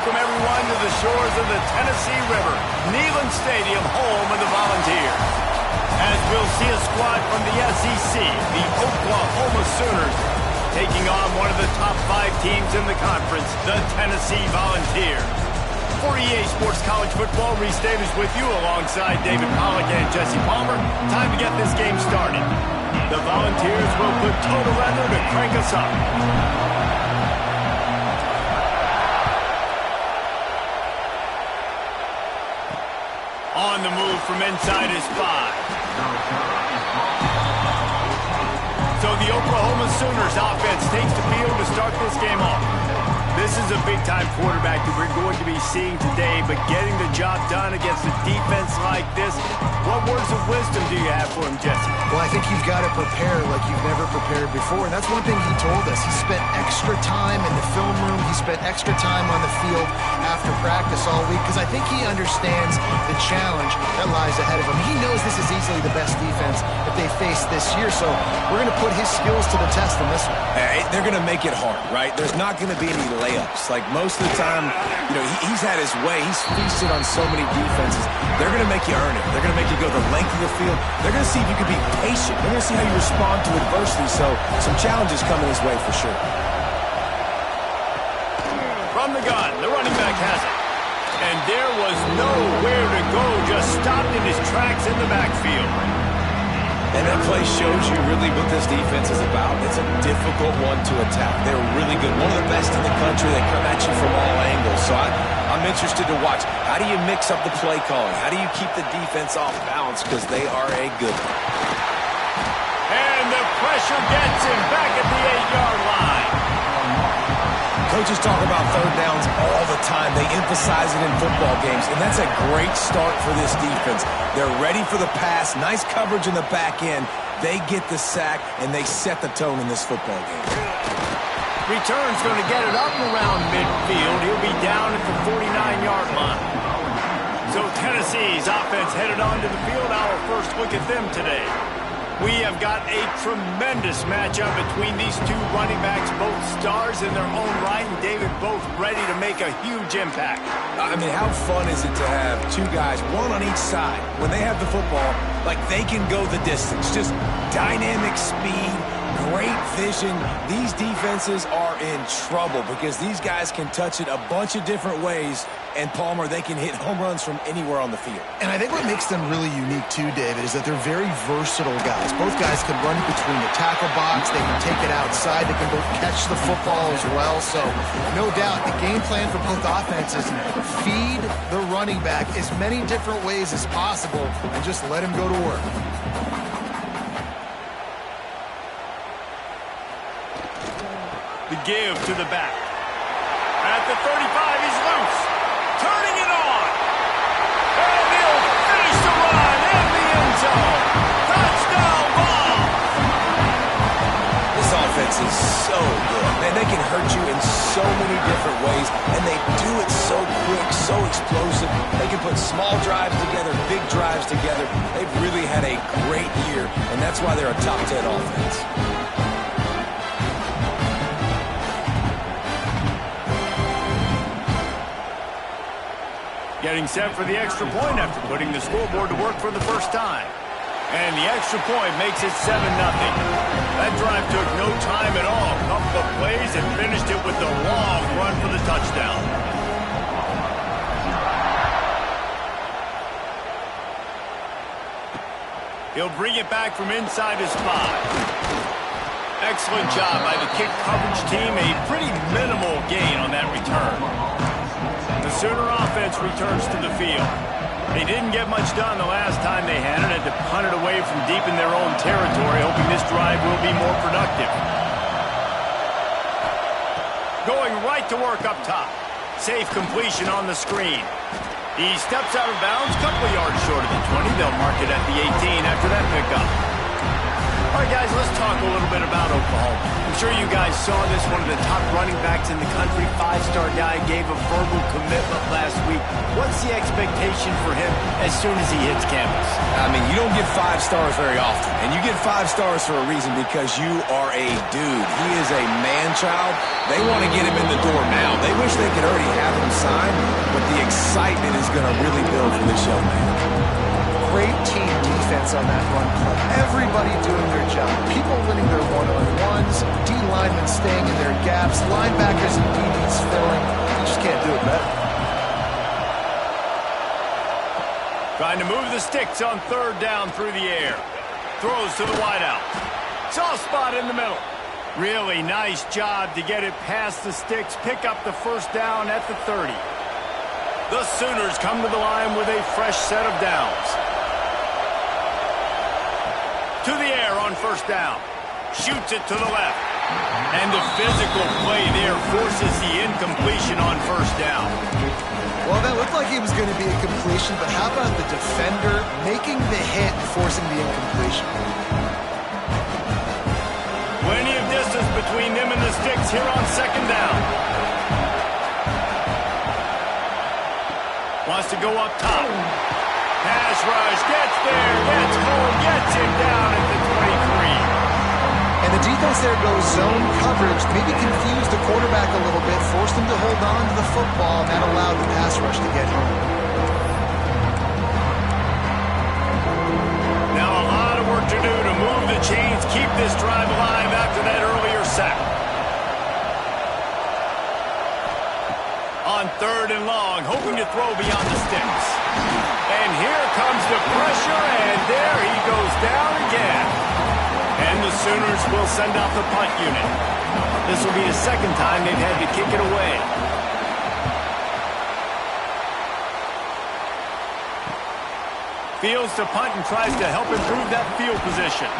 welcome everyone to the shores of the Tennessee River, Neyland Stadium, home of the Volunteers. As we'll see a squad from the SEC, the Oklahoma Sooners, taking on one of the top 5 teams in the conference, the Tennessee Volunteers. For EA Sports College Football, Reese Davis with you alongside David Pollack and Jesse Palmer. Time to get this game started. The Volunteers will put total weather to crank us up. On the move from inside his 5. So the Oklahoma Sooners offense takes the field to start this game off. This is a big-time quarterback that we're going to be seeing today, but getting the job done against a defense like this, what words of wisdom do you have for him, Jesse? Well, I think you've got to prepare like you've never prepared before, and that's one thing he told us. He spent extra time in the film room. He spent extra time on the field after practice all week, because I think he understands the challenge that lies ahead of him. He knows this is easily the best defense that they face this year, so we're going to put his skills to the test in this one. They're going to make it hard, right? There's not going to be any layups. Like most of the time, you know, he's had his way. He's feasted on so many defenses. They're going to make you earn it. They're going to make you go the length of the field. They're going to see if you can be patient. They're going to see how you respond to adversity. So some challenges coming his way for sure. From the gun, the running back has it. And there was nowhere to go, just stopped in his tracks in the backfield. And that play shows you really what this defense is about. It's a difficult one to attack. They're really good. One of the best in the country. They come at you from all angles. So I'm interested to watch. How do you mix up the play calling? How do you keep the defense off balance? Because they are a good one. And the pressure gets him back at the 8-yard line. Coaches talk about third downs all the time. They emphasize it in football games, and that's a great start for this defense. They're ready for the pass, nice coverage in the back end. They get the sack, and they set the tone in this football game. Return's going to get it up around midfield. He'll be down at the 49-yard line. So Tennessee's offense headed onto the field. Our first look at them today. We have got a tremendous matchup between these two running backs, both stars in their own right, and David, both ready to make a huge impact. I mean, how fun is it to have two guys, one on each side, when they have the football, like they can go the distance, just dynamic speed, great vision. These defenses are in trouble because these guys can touch it a bunch of different ways, and Palmer, they can hit home runs from anywhere on the field. And I think what makes them really unique too, David, is that they're very versatile guys. Both guys can run between the tackle box. They can take it outside. They can both catch the football as well. So no doubt the game plan for both offenses, feed the running back as many different ways as possible and just let him go to work. The give to the back. At the 35, he's loose. Turning it on. And he'll finish the run in the end zone. Touchdown ball. This offense is so good. Man, they can hurt you in so many different ways, and they do it so quick, so explosive. They can put small drives together, big drives together. They've really had a great year, and that's why they're a top 10 offense. Getting set for the extra point after putting the scoreboard to work for the first time. And the extra point makes it 7-0. That drive took no time at all. Couple of plays and finished it with a long run for the touchdown. He'll bring it back from inside his 5. Excellent job by the kick coverage team. A pretty minimal gain on that return. The Sooner offense returns to the field. They didn't get much done the last time they had it. Had to punt it away from deep in their own territory, hoping this drive will be more productive. Going right to work up top. Safe completion on the screen. He steps out of bounds, couple of yards short of the 20. They'll mark it at the 18 after that pickup. All right, guys, let's talk a little bit about Oklahoma. I'm sure you guys saw this. One of the top running backs in the country, five-star guy, gave a verbal commitment last week. What's the expectation for him as soon as he hits campus? I mean, you don't get 5 stars very often, and you get 5 stars for a reason, because you are a dude. He is a man-child. They want to get him in the door now. They wish they could already have him signed, but the excitement is going to really build for this young man. Great team defense on that run play. Everybody doing their job. People winning their one-on-ones, D-linemen staying in their gaps, linebackers and DBs filling. You just can't do it better. Trying to move the sticks on 3rd down through the air. Throws to the wideout. Soft spot in the middle. Really nice job to get it past the sticks, pick up the 1st down at the 30. The Sooners come to the line with a fresh set of downs. To the air on 1st down. Shoots it to the left. And the physical play there forces the incompletion on 1st down. Well, that looked like it was going to be a completion, but how about the defender making the hit and forcing the incompletion? Plenty of distance between them and the sticks here on 2nd down. Wants to go up top. Pass rush, gets there, gets home, gets it down at the 23. And the defense there goes zone coverage, maybe confused the quarterback a little bit, forced him to hold on to the football, and that allowed the pass rush to get home. Now a lot of work to do to move the chains, keep this drive alive after that earlier sack. On 3rd and long, hoping to throw beyond the sticks. And here comes the pressure, and there he goes down again. And the Sooners will send out the punt unit. This will be the 2nd time they've had to kick it away. Fields to punt and tries to help improve that field position.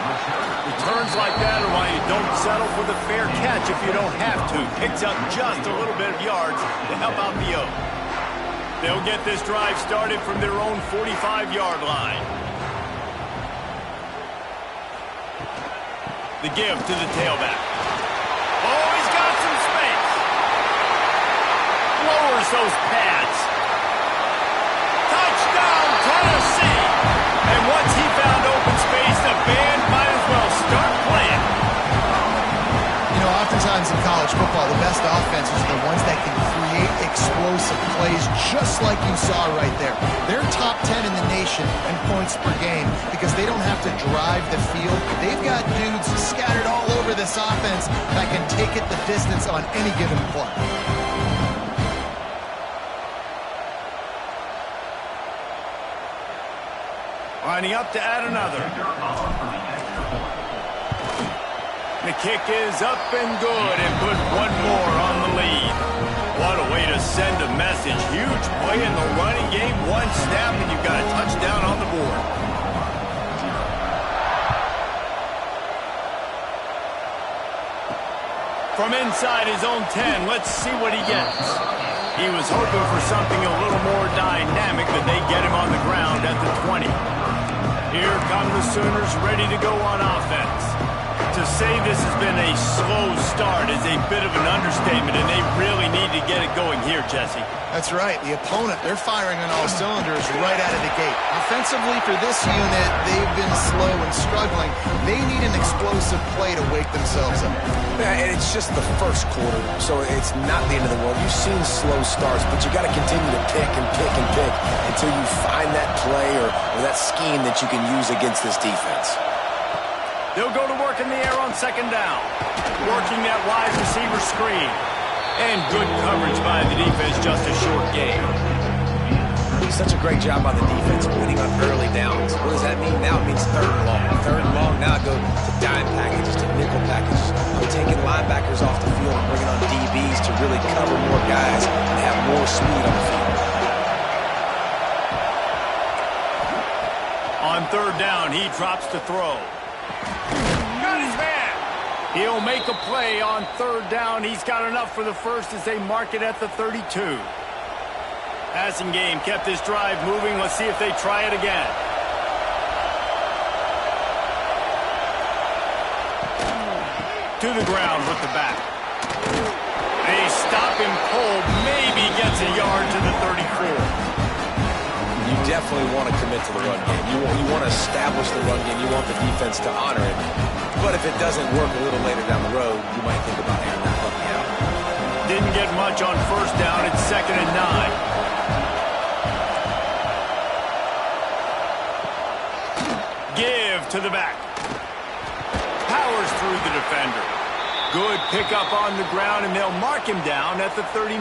Returns like that are why you don't settle for the fair catch if you don't have to. Picks up just a little bit of yards to help out the Oak. They'll get this drive started from their own 45-yard line. The give to the tailback. Oh, he's got some space. Lowers those pads. Touchdown, Tennessee. And once he found open space, the band might as well start playing. You know, oftentimes in college football, the best offenses are the ones that can create explosive plays, just like you saw right there. They're top 10 in the nation in points per game because they don't have to drive the field. They've got dudes scattered all over this offense that can take it the distance on any given play. Lining up to add another. The kick is up and good and put one more on the lead. What a way to send a message. Huge play in the running game. One snap and you've got a touchdown on the board. From inside his own 10, let's see what he gets. He was hoping for something a little more dynamic, but they get him on the ground at the 20. Here come the Sooners ready to go on offense. To say this has been a slow start is a bit of an understatement, and they really need to get it going here, Jesse. That's right. The opponent, they're firing on all cylinders right out of the gate. Offensively, for this unit, they've been slow and struggling. They need an explosive play to wake themselves up. Yeah, and it's just the 1st quarter, so it's not the end of the world. You've seen slow starts, but you got to continue to pick and pick and pick until you find that play or that scheme that you can use against this defense. They'll go to work in the air on 2nd down. Working that wide receiver screen. And good coverage by the defense, just a short gain. Such a great job by the defense winning on early downs. What does that mean? Now it means 3rd and long. 3rd and long, now go to dime packages, to nickel packages. We're taking linebackers off the field and bringing on DBs to really cover more guys and have more speed on the field. On 3rd down, he drops to throw. Got his man. He'll make a play on 3rd down. He's got enough for the 1st as they mark it at the 32. Passing game kept this drive moving. Let's see if they try it again. to the ground with the back. They stop him cold, maybe gets a yard to the 34. You definitely want to commit to the run game. You want to establish the run game. You want the defense to honor it. But if it doesn't work a little later down the road, you might think about airing that puppy out. Didn't get much on first down. It's 2nd and 9. Give to the back. Powers through the defender. Good pickup on the ground, and they'll mark him down at the 39.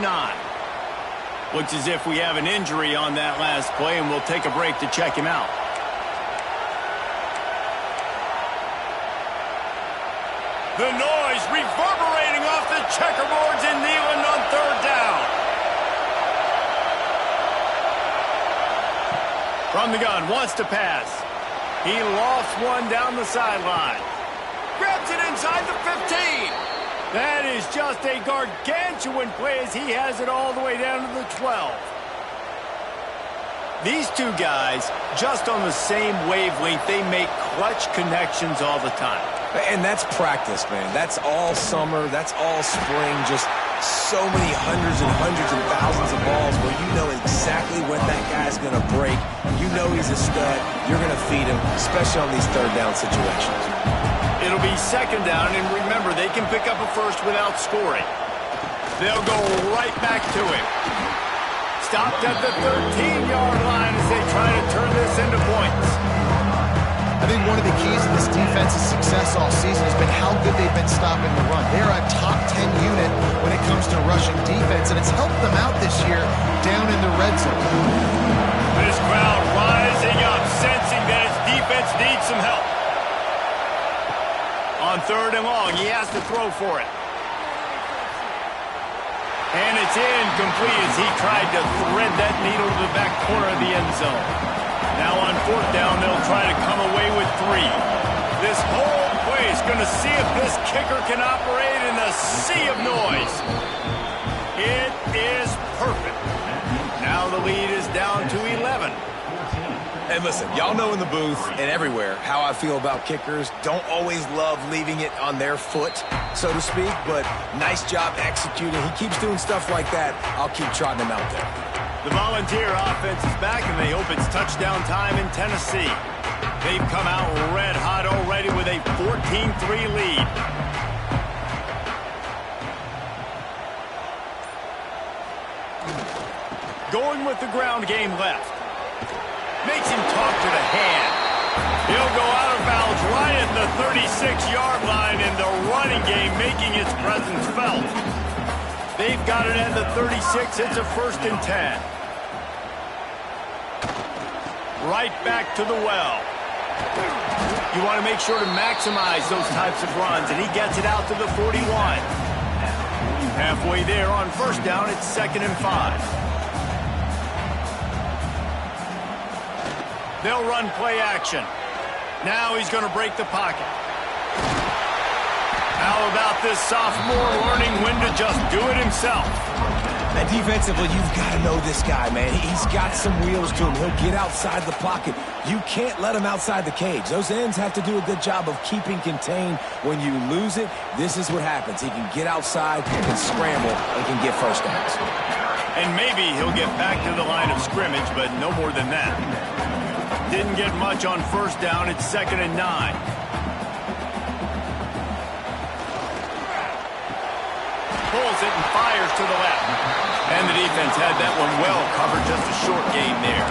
Looks as if we have an injury on that last play, and we'll take a break to check him out. The noise reverberating off the checkerboards in Neyland on 3rd down. From the gun, wants to pass. He lofts one down the sideline. Grabs it inside the 15. That is just a gargantuan play as he has it all the way down to the 12. These two guys, just on the same wavelength, they make clutch connections all the time. And that's practice, man. That's all summer. That's all spring. Just so many hundreds and thousands of balls where you know exactly when that guy's going to break. You know he's a stud. You're going to feed him, especially on these 3rd down situations. It'll be 2nd down, and remember, they can pick up a first without scoring. They'll go right back to him. Stopped at the 13-yard line as they try to turn this into points. I think one of the keys to this defense's success all season has been how good they've been stopping the run. They're a top 10 unit when it comes to rushing defense, and it's helped them out this year down in the red zone. This crowd rising up, sensing that its defense needs some help. On 3rd and long, he has to throw for it. And it's incomplete as he tried to thread that needle to the back corner of the end zone. Now on 4th down, they'll try to come away with 3. This whole play is going to see if this kicker can operate in a sea of noise. It is perfect. Now the lead is down to 11. And listen, y'all know in the booth and everywhere how I feel about kickers. Don't always love leaving it on their foot, so to speak, but nice job executing. He keeps doing stuff like that. I'll keep trotting him out there. The Volunteer offense is back, and they hope it's touchdown time in Tennessee. They've come out red hot already with a 14-3 lead. Going with the ground game left. Makes him talk to the hand. He'll go out of bounds right at the 36-yard line, and the running game making its presence felt. They've got it at the 36. It's a 1st and 10. Right back to the well. You want to make sure to maximize those types of runs, and he gets it out to the 41. Halfway there on 1st down, it's 2nd and 5. They'll run play action. Now he's going to break the pocket. How about this sophomore learning when to just do it himself? And defensively, you've got to know this guy, man. He's got some wheels to him. He'll get outside the pocket. You can't let him outside the cage. Those ends have to do a good job of keeping contained. When you lose it, this is what happens. He can get outside, can scramble, and can get 1st downs. And maybe he'll get back to the line of scrimmage, but no more than that. Didn't get much on 1st down. It's 2nd and 9. Pulls it and fires to the left. And the defense had that one well covered. Just a short gain there.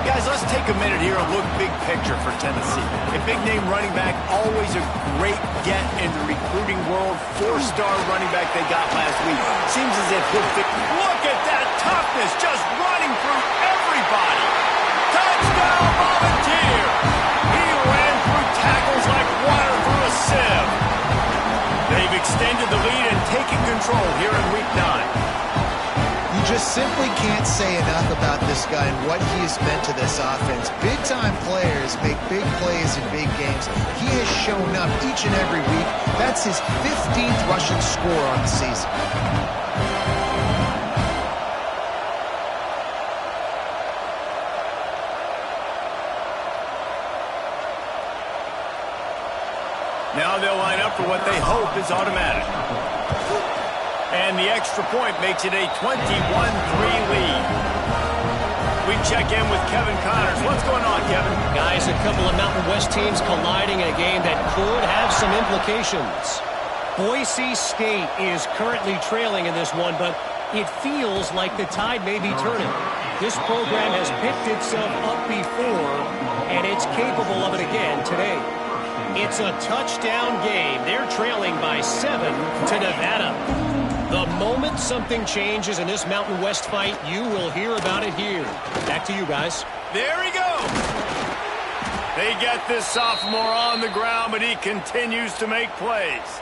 Guys, let's take a minute here and look big picture for Tennessee. A big-name running back, always a great get in the recruiting world. 4-star running back they got last week. Seems as if he'll fit. Look at that toughness, just running through everybody. Touchdown, Volunteer! He ran through tackles like water through a sieve. They've extended the lead and taken control here in Week 9. You just simply can't say enough about this guy and what he has meant to this offense. Big-time players make big plays in big games. He has shown up each and every week. That's his 15th rushing score on the season. Now they'll line up for what they hope is automatic. And the extra point makes it a 21-3 lead. We check in with Kevin Connors. What's going on, Kevin? Guys, a couple of Mountain West teams colliding in a game that could have some implications. Boise State is currently trailing in this one, but it feels like the tide may be turning. This program has picked itself up before, and it's capable of it again today. It's a touchdown game. They're trailing by 7 to Nevada. The moment something changes in this Mountain West fight, you will hear about it here. Back to you guys. There he goes. They get this sophomore on the ground, but he continues to make plays.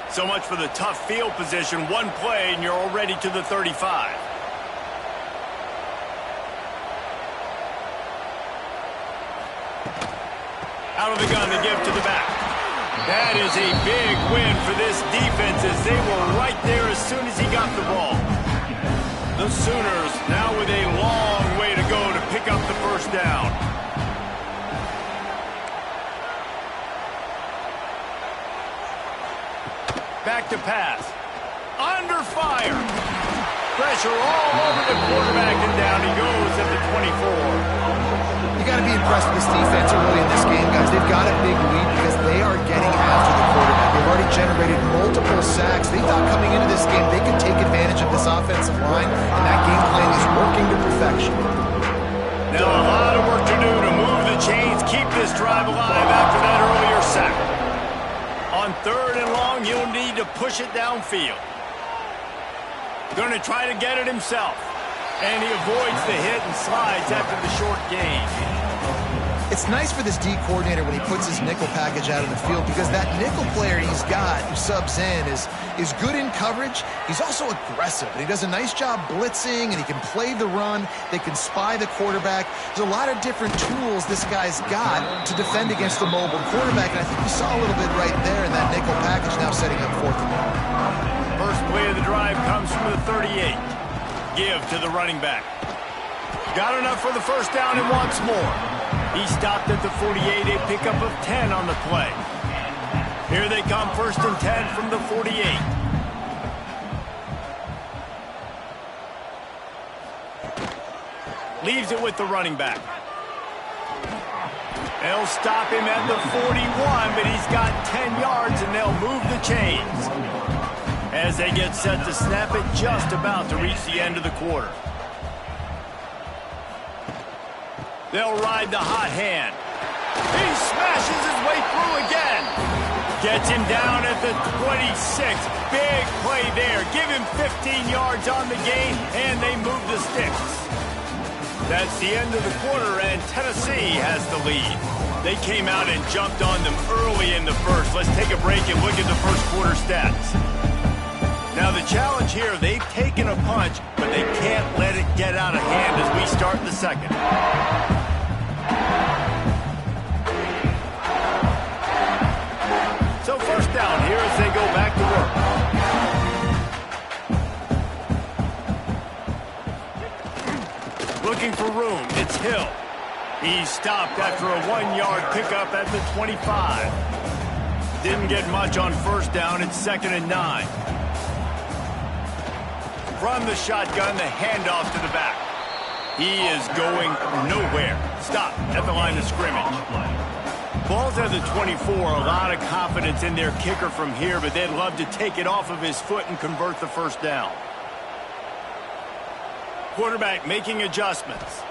So much for the tough field position. One play, and you're already to the 35. Out of the gun, they give to the back. That is a big win for this defense as they were right there as soon as he got the ball. The Sooners now with a long way to go to pick up the first down. Back to pass. Under fire. Pressure all over the quarterback, and down he goes at the 24. You got to be impressed with this defense early in this game, guys. They've got a big lead because they are getting after the quarterback. They've already generated multiple sacks. They thought coming into this game they could take advantage of this offensive line, and that game plan is working to perfection. Now a lot of work to do to move the chains, keep this drive alive after that earlier sack. On 3rd and long, he'll need to push it downfield. Going to try to get it himself. And he avoids the hit and slides after the short gain. It's nice for this D coordinator when he puts his nickel package out in the field because that nickel player he's got who subs in is good in coverage. He's also aggressive, and he does a nice job blitzing, and he can play the run. They can spy the quarterback. There's a lot of different tools this guy's got to defend against a mobile quarterback, and I think we saw a little bit right there in that nickel package now setting up 4th and long. First play of the drive comes from the 38. Give to the running back. Got enough for the first down and wants more. He stopped at the 48, a pickup of 10 on the play. Here they come, 1st and 10 from the 48. Leaves it with the running back. They'll stop him at the 41, but he's got 10 yards, and they'll move the chains. As they get set to snap it, just about to reach the end of the quarter. They'll ride the hot hand. He smashes his way through again. Gets him down at the 26. Big play there. Give him 15 yards on the gain, and they move the sticks. That's the end of the quarter, and Tennessee has the lead. They came out and jumped on them early in the first. Let's take a break and look at the first quarter stats. Now the challenge here, they've taken a punch, but they can't let it get out of hand as we start the second. So first down here as they go back to work. Looking for room, it's Hill. He stopped after a 1-yard pickup at the 25. Didn't get much on first down, it's 2nd and 9. From the shotgun, the handoff to the back. He is going nowhere. Stop at the line of scrimmage. Ball's at the 24. A lot of confidence in their kicker from here, but they'd love to take it off of his foot and convert the first down. Quarterback making adjustments.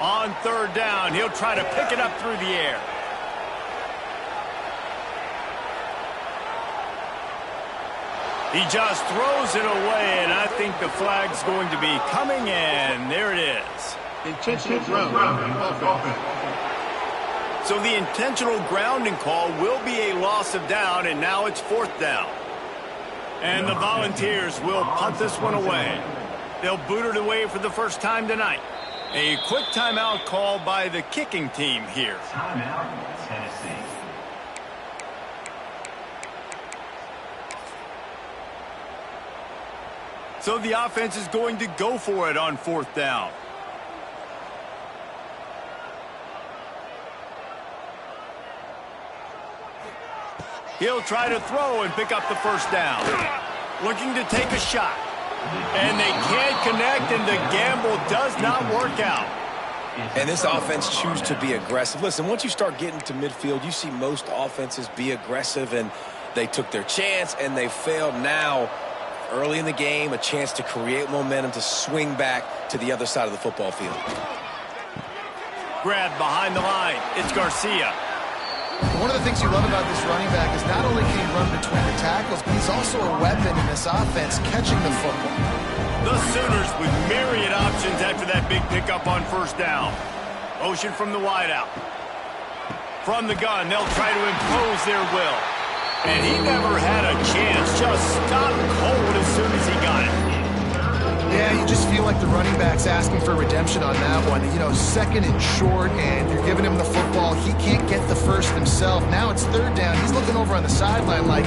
On 3rd down, he'll try to pick it up through the air. He just throws it away, and I think the flag's going to be coming, and there it is. Intentional grounding offense. So the intentional grounding call will be a loss of down, and now it's 4th down. And the Volunteers will punt this one away. They'll boot it away for the first time tonight. A quick timeout call by the kicking team here. Timeout, Tennessee. So the offense is going to go for it on 4th down. He'll try to throw and pick up the first down. Looking to take a shot. And they can't connect, and the gamble does not work out. And this offense chooses to be aggressive. Listen, once you start getting to midfield, you see most offenses be aggressive, and they took their chance, and they failed. Now, early in the game, a chance to create momentum to swing back to the other side of the football field. Grabbed behind the line. It's Garcia. One of the things you love about this running back is not only can he run between the tackles, but he's also a weapon in this offense catching the football. The Sooners with myriad options after that big pickup on first down. Motion from the wideout. From the gun, they'll try to impose their will. And he never had a chance. Just stopped cold as soon as he got it. Yeah, you just feel like the running back's asking for redemption on that one. You know, second and short, and you're giving him the football. He can't get the first himself. Now it's third down. He's looking over on the sideline like,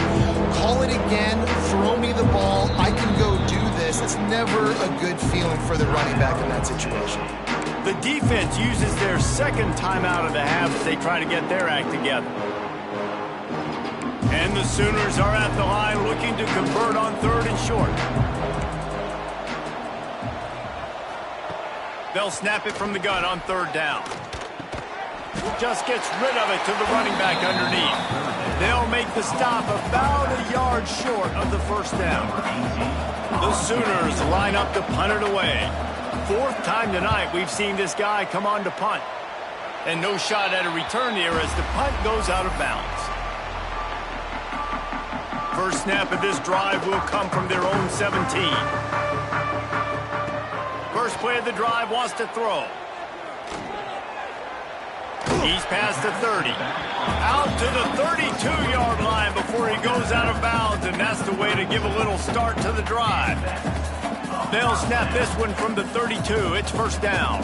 call it again, throw me the ball, I can go do this. It's never a good feeling for the running back in that situation. The defense uses their second timeout of the half as they try to get their act together. And the Sooners are at the line looking to convert on third and short. They'll snap it from the gun on third down. Just gets rid of it to the running back underneath. They'll make the stop about a yard short of the first down. The Sooners line up to punt it away. Fourth time tonight we've seen this guy come on to punt. And no shot at a return here as the punt goes out of bounds. First snap of this drive will come from their own 17. First play of the drive, wants to throw. He's past the 30. Out to the 32-yard line before he goes out of bounds, and that's the way to give a little start to the drive. They'll snap this one from the 32. It's first down.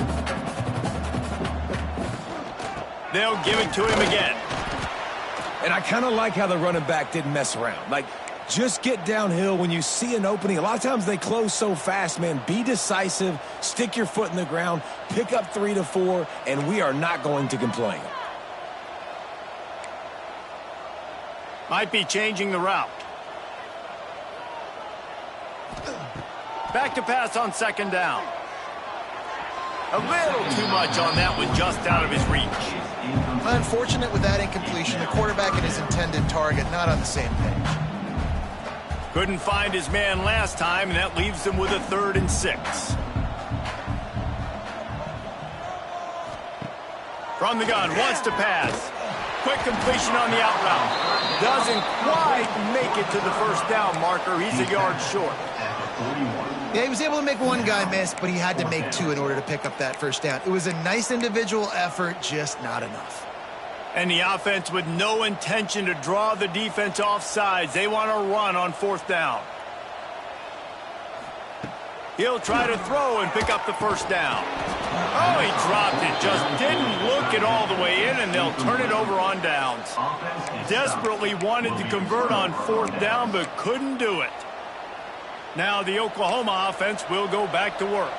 They'll give it to him again. And I kind of like how the running back didn't mess around. Like, just get downhill when you see an opening. A lot of times they close so fast, man. Be decisive, stick your foot in the ground, pick up 3 to 4, and we are not going to complain. Might be changing the route. Back to pass on second down. A little too much on that one, just out of his reach. Unfortunate with that incompletion. The quarterback and his intended target not on the same page. Couldn't find his man last time, and that leaves them with a 3rd and 6. From the gun, wants to pass. Quick completion on the out route. Doesn't quite make it to the first down marker. He's a yard short. Yeah, he was able to make one guy miss, but he had to make 2 in order to pick up that first down. It was a nice individual effort, just not enough. And the offense with no intention to draw the defense off sides. They want to run on 4th down. He'll try to throw and pick up the first down. Oh, he dropped it. Just didn't look it all the way in, and they'll turn it over on downs. Desperately wanted to convert on 4th down, but couldn't do it. Now the Oklahoma offense will go back to work.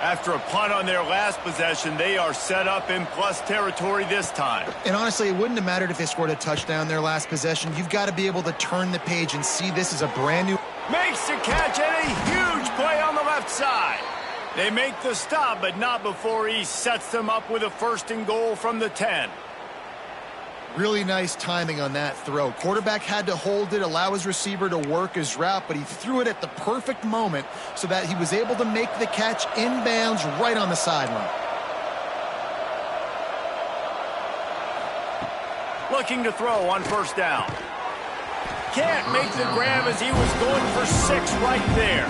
After a punt on their last possession, they are set up in plus territory this time. And honestly, it wouldn't have mattered if they scored a touchdown their last possession. You've got to be able to turn the page and see this as a brand new... Makes the catch and a huge play on the left side. They make the stop, but not before he sets them up with a 1st and goal from the 10. Really nice timing on that throw. Quarterback had to hold it, allow his receiver to work his route, but he threw it at the perfect moment so that he was able to make the catch inbounds right on the sideline. Looking to throw on 1st down. Can't make the grab as he was going for 6 right there.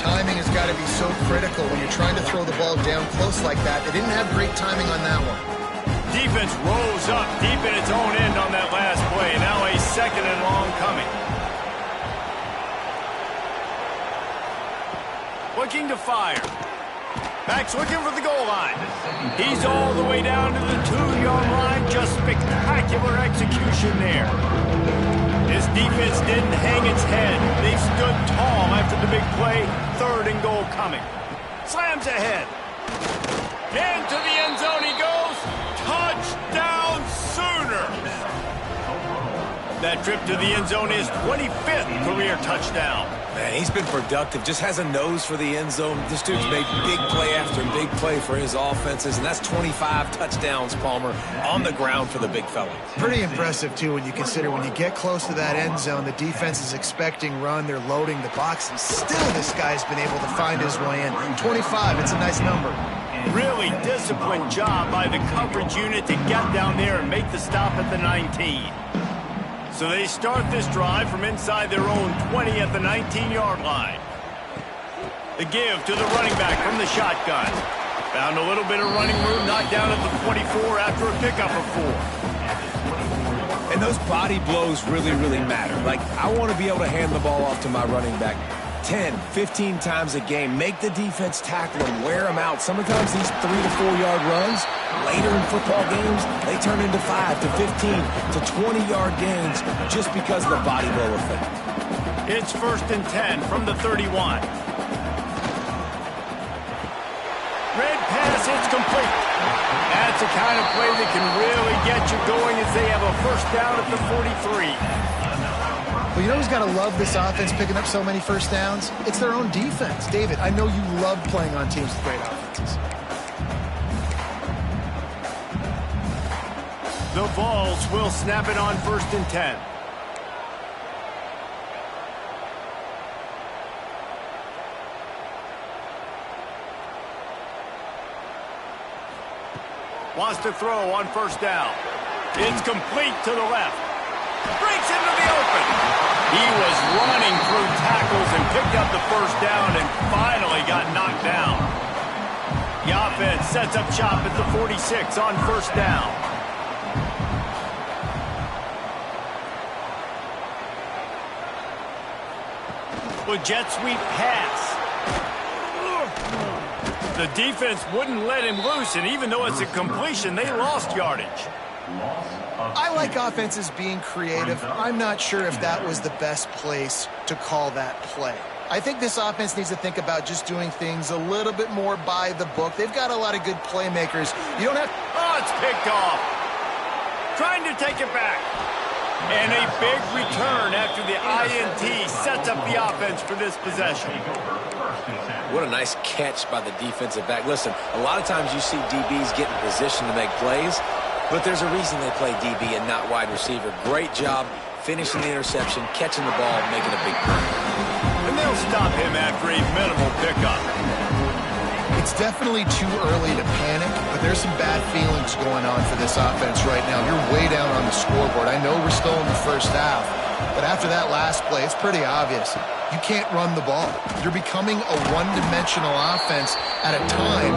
Timing has got to be so critical when you're trying to throw the ball down close like that. They didn't have great timing on that one. Defense rose up deep in its own end on that last play. Now a 2nd and long coming. Looking to fire. Back's looking for the goal line. He's all the way down to the 2-yard line. Just spectacular execution there. His defense didn't hang its head. They stood tall after the big play. 3rd and goal coming. Slams ahead. Into the end zone he goes. Touchdown Sooners! That trip to the end zone is 25th career touchdown. Man, he's been productive. Just has a nose for the end zone. This dude's made big play after big play for his offenses, and that's 25 touchdowns, Palmer, on the ground for the big fella. Pretty impressive, too, when you consider when you get close to that end zone, the defense is expecting run, they're loading the box, and still this guy's been able to find his way in. 25, it's a nice number. Really disciplined job by the coverage unit to get down there and make the stop at the 19. So they start this drive from inside their own 20 at the 19-yard line. The give to the running back from the shotgun. Found a little bit of running room, knocked down at the 24 after a pickup of 4. And those body blows really, really matter. Like, I want to be able to hand the ball off to my running back 10, 15 times a game. Make the defense tackle him, wear him out. Sometimes these 3 to 4 yard runs, later in football games, they turn into 5 to 15 to 20-yard gains just because of the body blow effect. It's 1st and 10 from the 31. Red pass, it's complete. That's the kind of play that can really get you going as they have a first down at the 43. Well, you know who's got to love this offense picking up so many first downs? It's their own defense. David, I know you love playing on teams with great offenses. The Vols will snap it on 1st and 10. Wants to throw on 1st down. It's complete to the left. Breaks into the open. He was running through tackles and picked up the 1st down and finally got knocked down. The offense sets up shop at the 46 on 1st down. Well, jet sweep pass. The defense wouldn't let him loose, and even though it's a completion, they lost yardage. I like offenses being creative. I'm not sure if that was the best place to call that play. I think this offense needs to think about just doing things a little bit more by the book. They've got a lot of good playmakers. You don't have... Oh, it's picked off. Trying to take it back. And a big return after the INT sets up the offense for this possession. What a nice catch by the defensive back. Listen, a lot of times you see DBs get in position to make plays, but there's a reason they play DB and not wide receiver. Great job finishing the interception, catching the ball, making a big play. And they'll stop him after a minimal pickup. It's definitely too early to panic, but there's some bad feelings going on for this offense right now. You're way down on the scoreboard. I know we're still in the first half, but after that last play, it's pretty obvious. You can't run the ball. You're becoming a one-dimensional offense at a time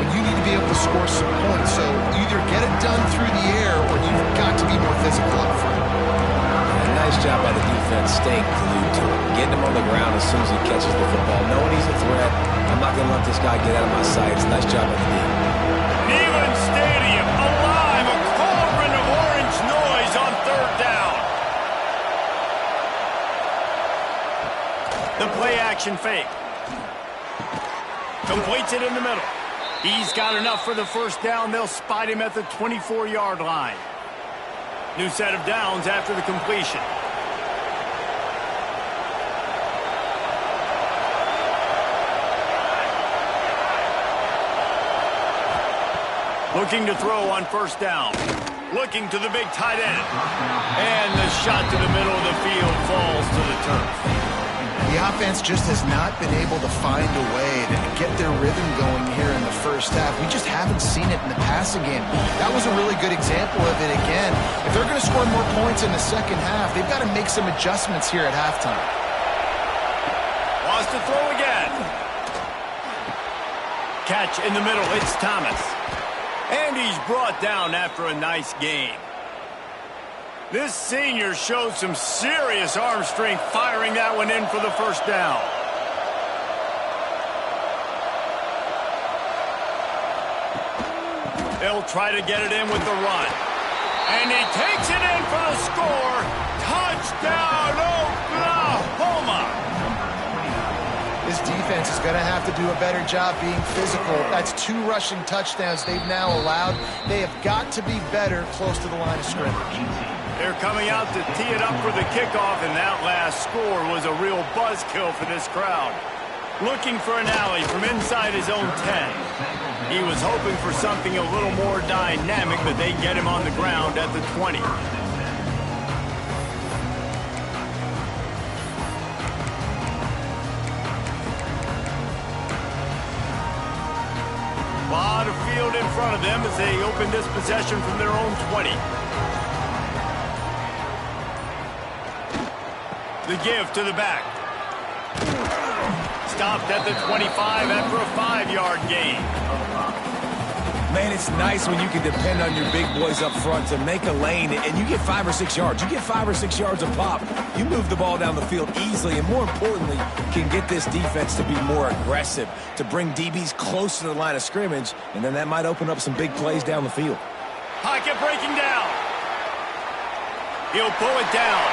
when you need to be able to score some points. So either get it done through the air or you've got to be more physical up front. Nice job by the defense staying glued to him, getting him on the ground as soon as he catches the football, knowing he's a threat. I'm not going to let this guy get out of my sights. Nice job by the D. Neyland Stadium alive, a cauldron of orange noise on 3rd down. The play-action fake. Completes it in the middle. He's got enough for the 1st down. They'll spot him at the 24-yard line. New set of downs after the completion. Looking to throw on 1st down. Looking to the big tight end. And the shot to the middle of the field falls to the turf. The offense just has not been able to find a way to get their rhythm going here in the first half. We just haven't seen it in the passing game. That was a really good example of it again. If they're going to score more points in the second half, they've got to make some adjustments here at halftime. Wants to throw again. Catch in the middle. It's Thomas. And he's brought down after a nice game. This senior showed some serious arm strength firing that one in for the 1st down. They'll try to get it in with the run. And he takes it in for the score. Touchdown, Oklahoma! This defense is going to have to do a better job being physical. That's 2 rushing touchdowns they've now allowed. They have got to be better close to the line of scrimmage. They're coming out to tee it up for the kickoff, and that last score was a real buzzkill for this crowd. Looking for an alley from inside his own 10. He was hoping for something a little more dynamic, but they get him on the ground at the 20. A lot of field in front of them as they open this possession from their own 20. The give to the back. Stopped at the 25 after a 5-yard gain. Man, it's nice when you can depend on your big boys up front to make a lane, and you get 5 or 6 yards. You get 5 or 6 yards a pop. You move the ball down the field easily, and more importantly, can get this defense to be more aggressive, to bring DBs close to the line of scrimmage, and then that might open up some big plays down the field. Pocket breaking down. He'll pull it down.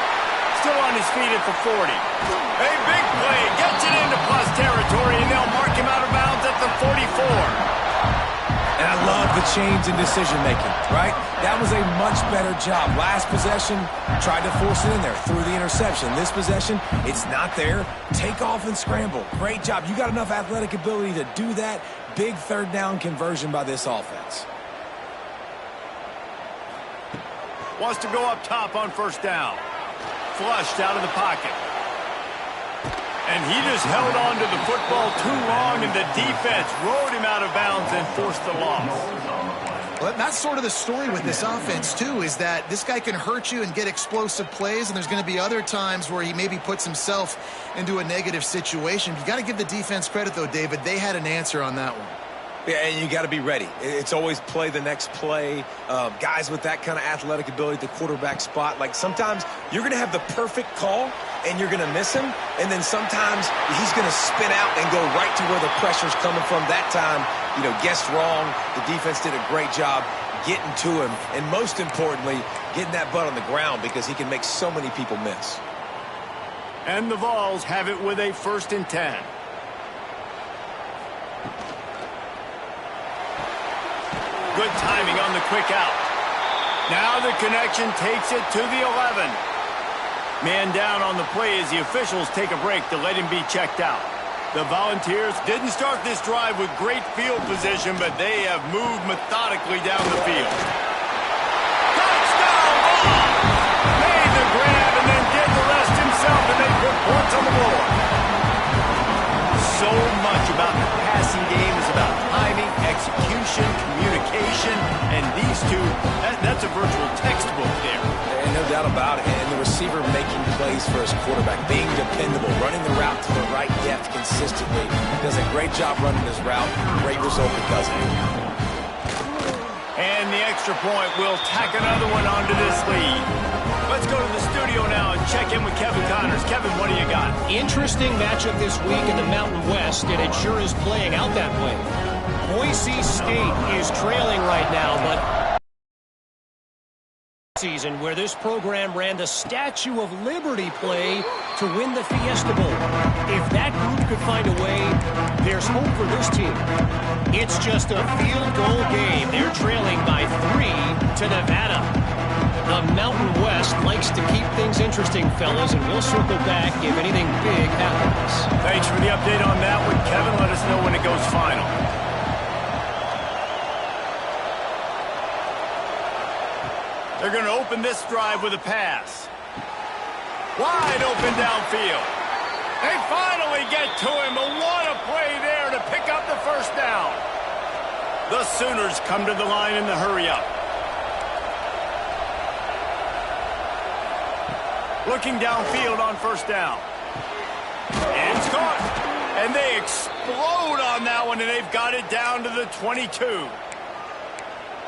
Still on his feet at the 40. A big play. Gets it into plus territory, and they'll mark him out of bounds at the 44. And I love the change in decision-making, right? That was a much better job. Last possession, tried to force it in there, threw the interception. This possession, it's not there. Take off and scramble. Great job. You got enough athletic ability to do that. Big third down conversion by this offense. Wants to go up top on first down. Flushed out of the pocket. And he just held on to the football too long, and the defense rode him out of bounds and forced the loss. Well, that's sort of the story with this offense, too, is that this guy can hurt you and get explosive plays, and there's going to be other times where he maybe puts himself into a negative situation. You got to give the defense credit, though, David. They had an answer on that one. Yeah, and you got to be ready. It's always play the next play. Guys with that kind of athletic ability at the quarterback spot, like sometimes you're going to have the perfect call and you're going to miss him, and then sometimes he's going to spin out and go right to where the pressure's coming from. That time, guessed wrong. The defense did a great job getting to him, and most importantly, getting that butt on the ground because he can make so many people miss. And the Vols have it with a 1st and 10. Good timing on the quick out. Now the connection takes it to the 11. Man down on the play as the officials take a break to let him be checked out. The Volunteers didn't start this drive with great field position, but they have moved methodically down the field. Touchdown ball! Made the grab and then did the rest himself, and they put points on the board. So much about the passing game is about timing, execution, communication, and these two, that's a virtual textbook there. And no doubt about it. And the receiver making plays for his quarterback, being dependable, running the route to the right depth consistently. Does a great job running his route. Great result because of it. And the extra point will tack another one onto this lead. Let's go to the studio now and check in with Kevin Connors. Kevin, what do you got? Interesting matchup this week in the Mountain West, and it sure is playing out that way. Boise State is trailing right now, but season where this program ran the Statue of Liberty play to win the Fiesta Bowl. If that group could find a way, there's hope for this team. It's just a field goal game. They're trailing by 3 to Nevada. The Mountain West likes to keep things interesting, fellas, and we'll circle back if anything big happens. Thanks for the update on that one, Kevin. Let us know when it goes final. They're going to open this drive with a pass. Wide open downfield. They finally get to him, but what a play there to pick up the first down. The Sooners come to the line in the hurry-up. Looking downfield on first down. And it's caught. And they explode on that one, and they've got it down to the 22.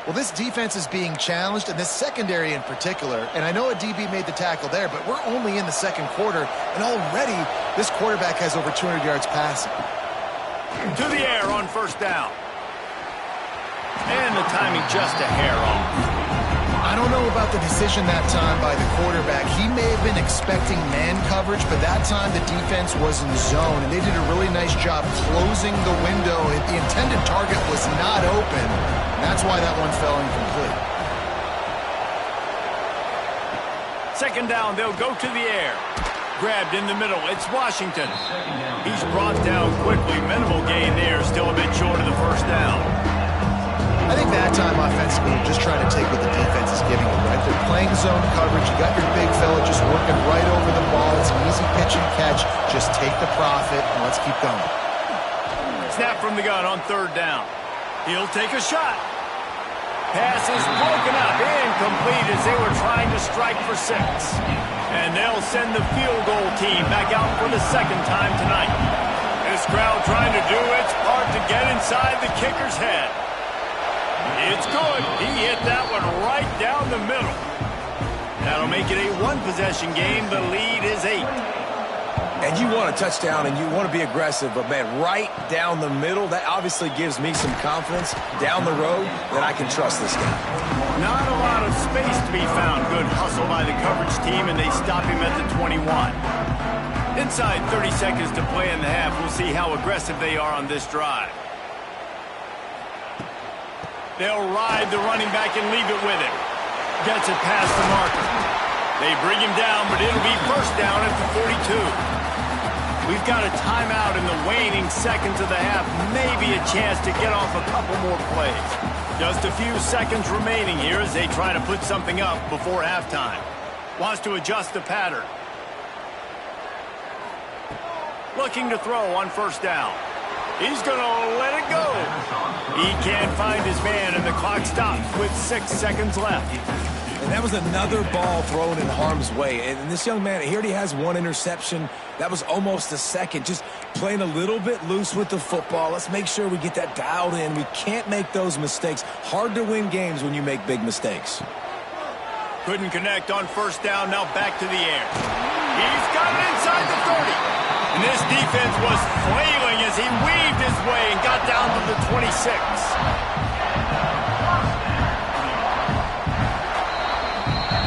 Well, this defense is being challenged, and this secondary in particular. And I know a DB made the tackle there, but we're only in the second quarter, and already this quarterback has over 200 yards passing. To the air on first down. And the timing just a hair off. I don't know about the decision that time by the quarterback. He may have been expecting man coverage, but that time the defense was in zone, and they did a really nice job closing the window. The intended target was not open. That's why that one fell incomplete. Second down, they'll go to the air. Grabbed in the middle, it's Washington. He's brought down quickly. Minimal gain there, still a bit short of the first down. I think that time offensively, you're just trying to take what the defense is giving you, right? They're playing zone coverage. You got your big fella just working right over the ball. It's an easy pitch and catch. Just take the profit, and let's keep going. Snap from the gun on third down. He'll take a shot. Pass is broken up, incomplete as they were trying to strike for 6. And they'll send the field goal team back out for the second time tonight. This crowd trying to do its part to get inside the kicker's head. It's good. He hit that one right down the middle. That'll make it a one-possession game. The lead is 8. And you want a touchdown and you want to be aggressive, but, man, right down the middle, that obviously gives me some confidence down the road that I can trust this guy. Not a lot of space to be found. Good hustle by the coverage team, and they stop him at the 21. Inside 30 seconds to play in the half. We'll see how aggressive they are on this drive. They'll ride the running back and leave it with him. Gets it past the marker. They bring him down, but it'll be first down at the 42. We've got a timeout in the waning seconds of the half. Maybe a chance to get off a couple more plays. Just a few seconds remaining here as they try to put something up before halftime. Wants to adjust the pattern. Looking to throw on first down. He's going to let it go. He can't find his man, and the clock stops with 6 seconds left. And that was another ball thrown in harm's way. And this young man, he already has one interception. That was almost a second. Just playing a little bit loose with the football. Let's make sure we get that dialed in. We can't make those mistakes. Hard to win games when you make big mistakes. Couldn't connect on first down. Now back to the air. He's got it inside the 30. And this defense was flailing as he weaved his way and got down to the 26.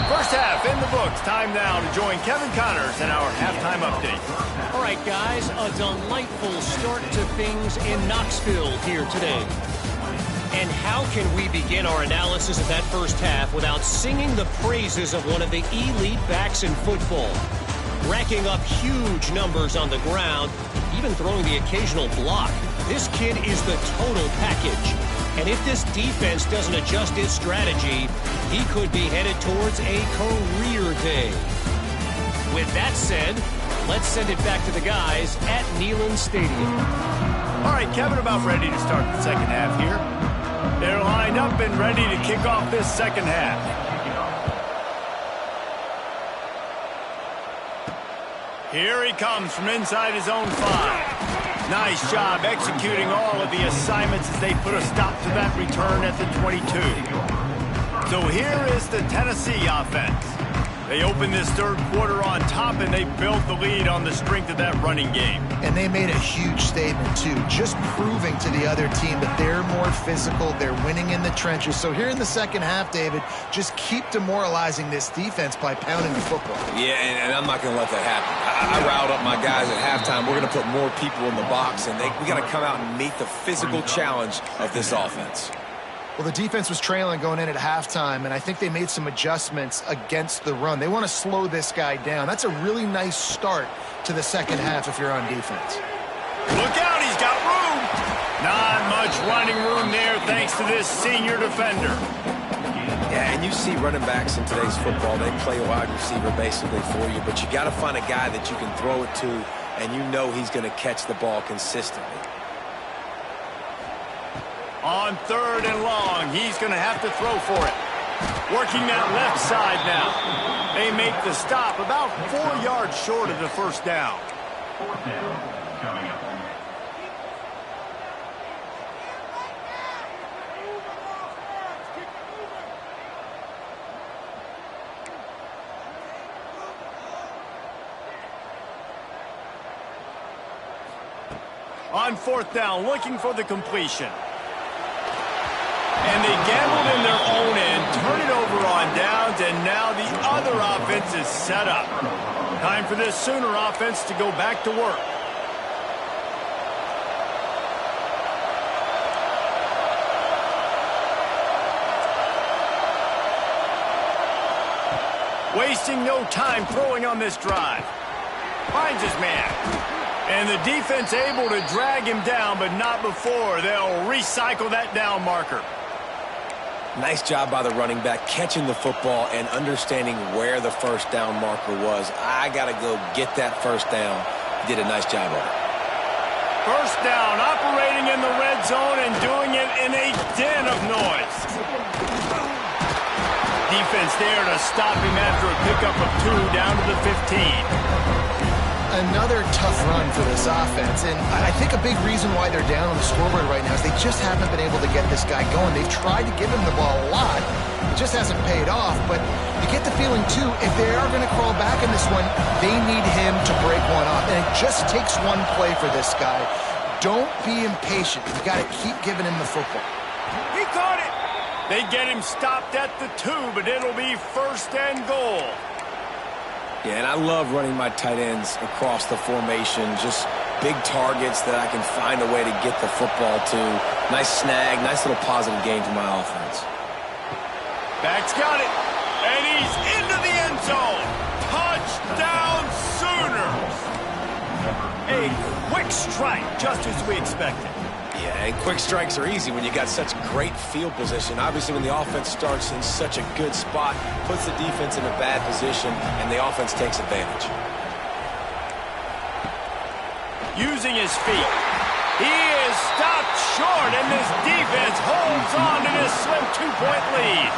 First half in the books. Time now to join Kevin Connors in our halftime update. All right, guys, a delightful start to things in Knoxville here today. And how can we begin our analysis of that first half without singing the praises of one of the elite backs in football? Racking up huge numbers on the ground, even throwing the occasional block. This kid is the total package. And if this defense doesn't adjust its strategy, he could be headed towards a career day. With that said, let's send it back to the guys at Neyland Stadium. All right, Kevin, about ready to start the second half here. They're lined up and ready to kick off this second half. Here he comes from inside his own 5. Nice job executing all of the assignments as they put a stop to that return at the 22. So here is the Tennessee offense. They opened this third quarter on top, and they built the lead on the strength of that running game. And they made a huge statement, too, just proving to the other team that they're more physical, they're winning in the trenches. So here in the second half, David, just keep demoralizing this defense by pounding the football. Yeah, and I'm not going to let that happen. I riled up my guys at halftime. We're going to put more people in the box, and we got to come out and meet the physical challenge of this offense. Well, the defense was trailing going in at halftime, and I think they made some adjustments against the run. They want to slow this guy down. That's a really nice start to the second half if you're on defense. Look out, he's got room. Not much running room there thanks to this senior defender. Yeah, and you see running backs in today's football, they play a wide receiver basically for you, but you got to find a guy that you can throw it to, and you know he's going to catch the ball consistently. On third and long, he's going to have to throw for it. Working that left side now. They make the stop about 4 yards short of the first down. Fourth down coming up. On fourth down, looking for the completion. And they gambled in their own end, turn it over on downs, and now the other offense is set up. Time for this Sooner offense to go back to work. Wasting no time throwing on this drive. Finds his man. And the defense able to drag him down, but not before they'll recycle that down marker. Nice job by the running back, catching the football and understanding where the first down marker was. I got to go get that first down. He did a nice job of it. First down, operating in the red zone and doing it in a den of noise. Defense there to stop him after a pickup of 2 down to the 15. Another tough run for this offense, and I think a big reason why they're down on the scoreboard right now is they just haven't been able to get this guy going. They've tried to give him the ball a lot. It just hasn't paid off, but you get the feeling, too, if they are going to crawl back in this one, they need him to break one off, and it just takes one play for this guy. Don't be impatient. You got to keep giving him the football. He caught it. They get him stopped at the 2, but it'll be first and goal. Yeah, and I love running my tight ends across the formation. Just big targets that I can find a way to get the football to. Nice snag, nice little positive gain for my offense. Back's got it, and he's into the end zone. Touchdown Sooners! A quick strike, just as we expected. Yeah, and quick strikes are easy when you got such great field position. Obviously, when the offense starts in such a good spot, puts the defense in a bad position, and the offense takes advantage. Using his feet. He is stopped short, and this defense holds on to this slim 2-point lead.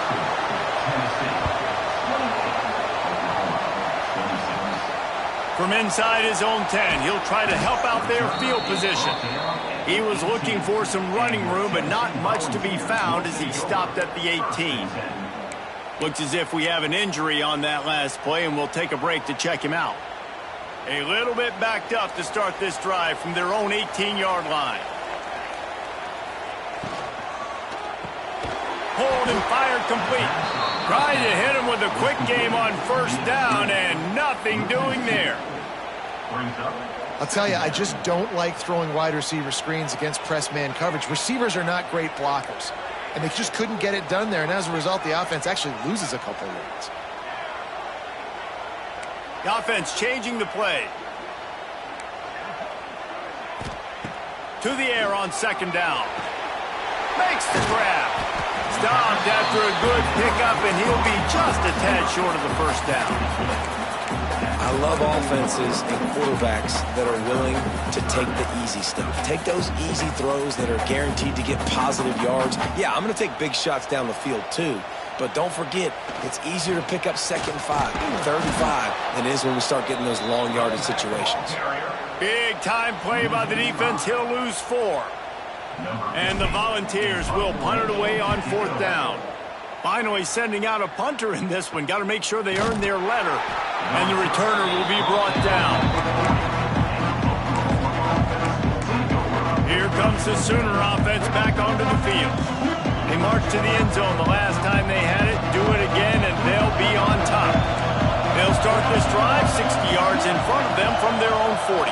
From inside his own 10, he'll try to help out their field position. He was looking for some running room, but not much to be found as he stopped at the 18. Looks as if we have an injury on that last play, and we'll take a break to check him out. A little bit backed up to start this drive from their own 18-yard line. Hold and fired complete. Tried to hit him with a quick game on first down, and nothing doing there. I'll tell you, I just don't like throwing wide receiver screens against press man coverage. Receivers are not great blockers, and they just couldn't get it done there, and as a result, the offense actually loses a couple of yards. The offense changing the play. To the air on second down. Makes the grab. Stopped after a good pickup, and he'll be just a tad short of the first down. I love offenses and quarterbacks that are willing to take the easy stuff. Take those easy throws that are guaranteed to get positive yards. Yeah, I'm going to take big shots down the field too. But don't forget, it's easier to pick up 2nd and 5, 3rd and 5 than it is when we start getting those long yardage situations. Big time play by the defense. He'll lose 4. And the Volunteers will punt it away on 4th down. Finally sending out a punter in this one. Got to make sure they earn their letter. And the returner will be brought down. Here comes the Sooner offense back onto the field. They march to the end zone the last time they had it. Do it again, and they'll be on top. They'll start this drive 60 yards in front of them from their own 40.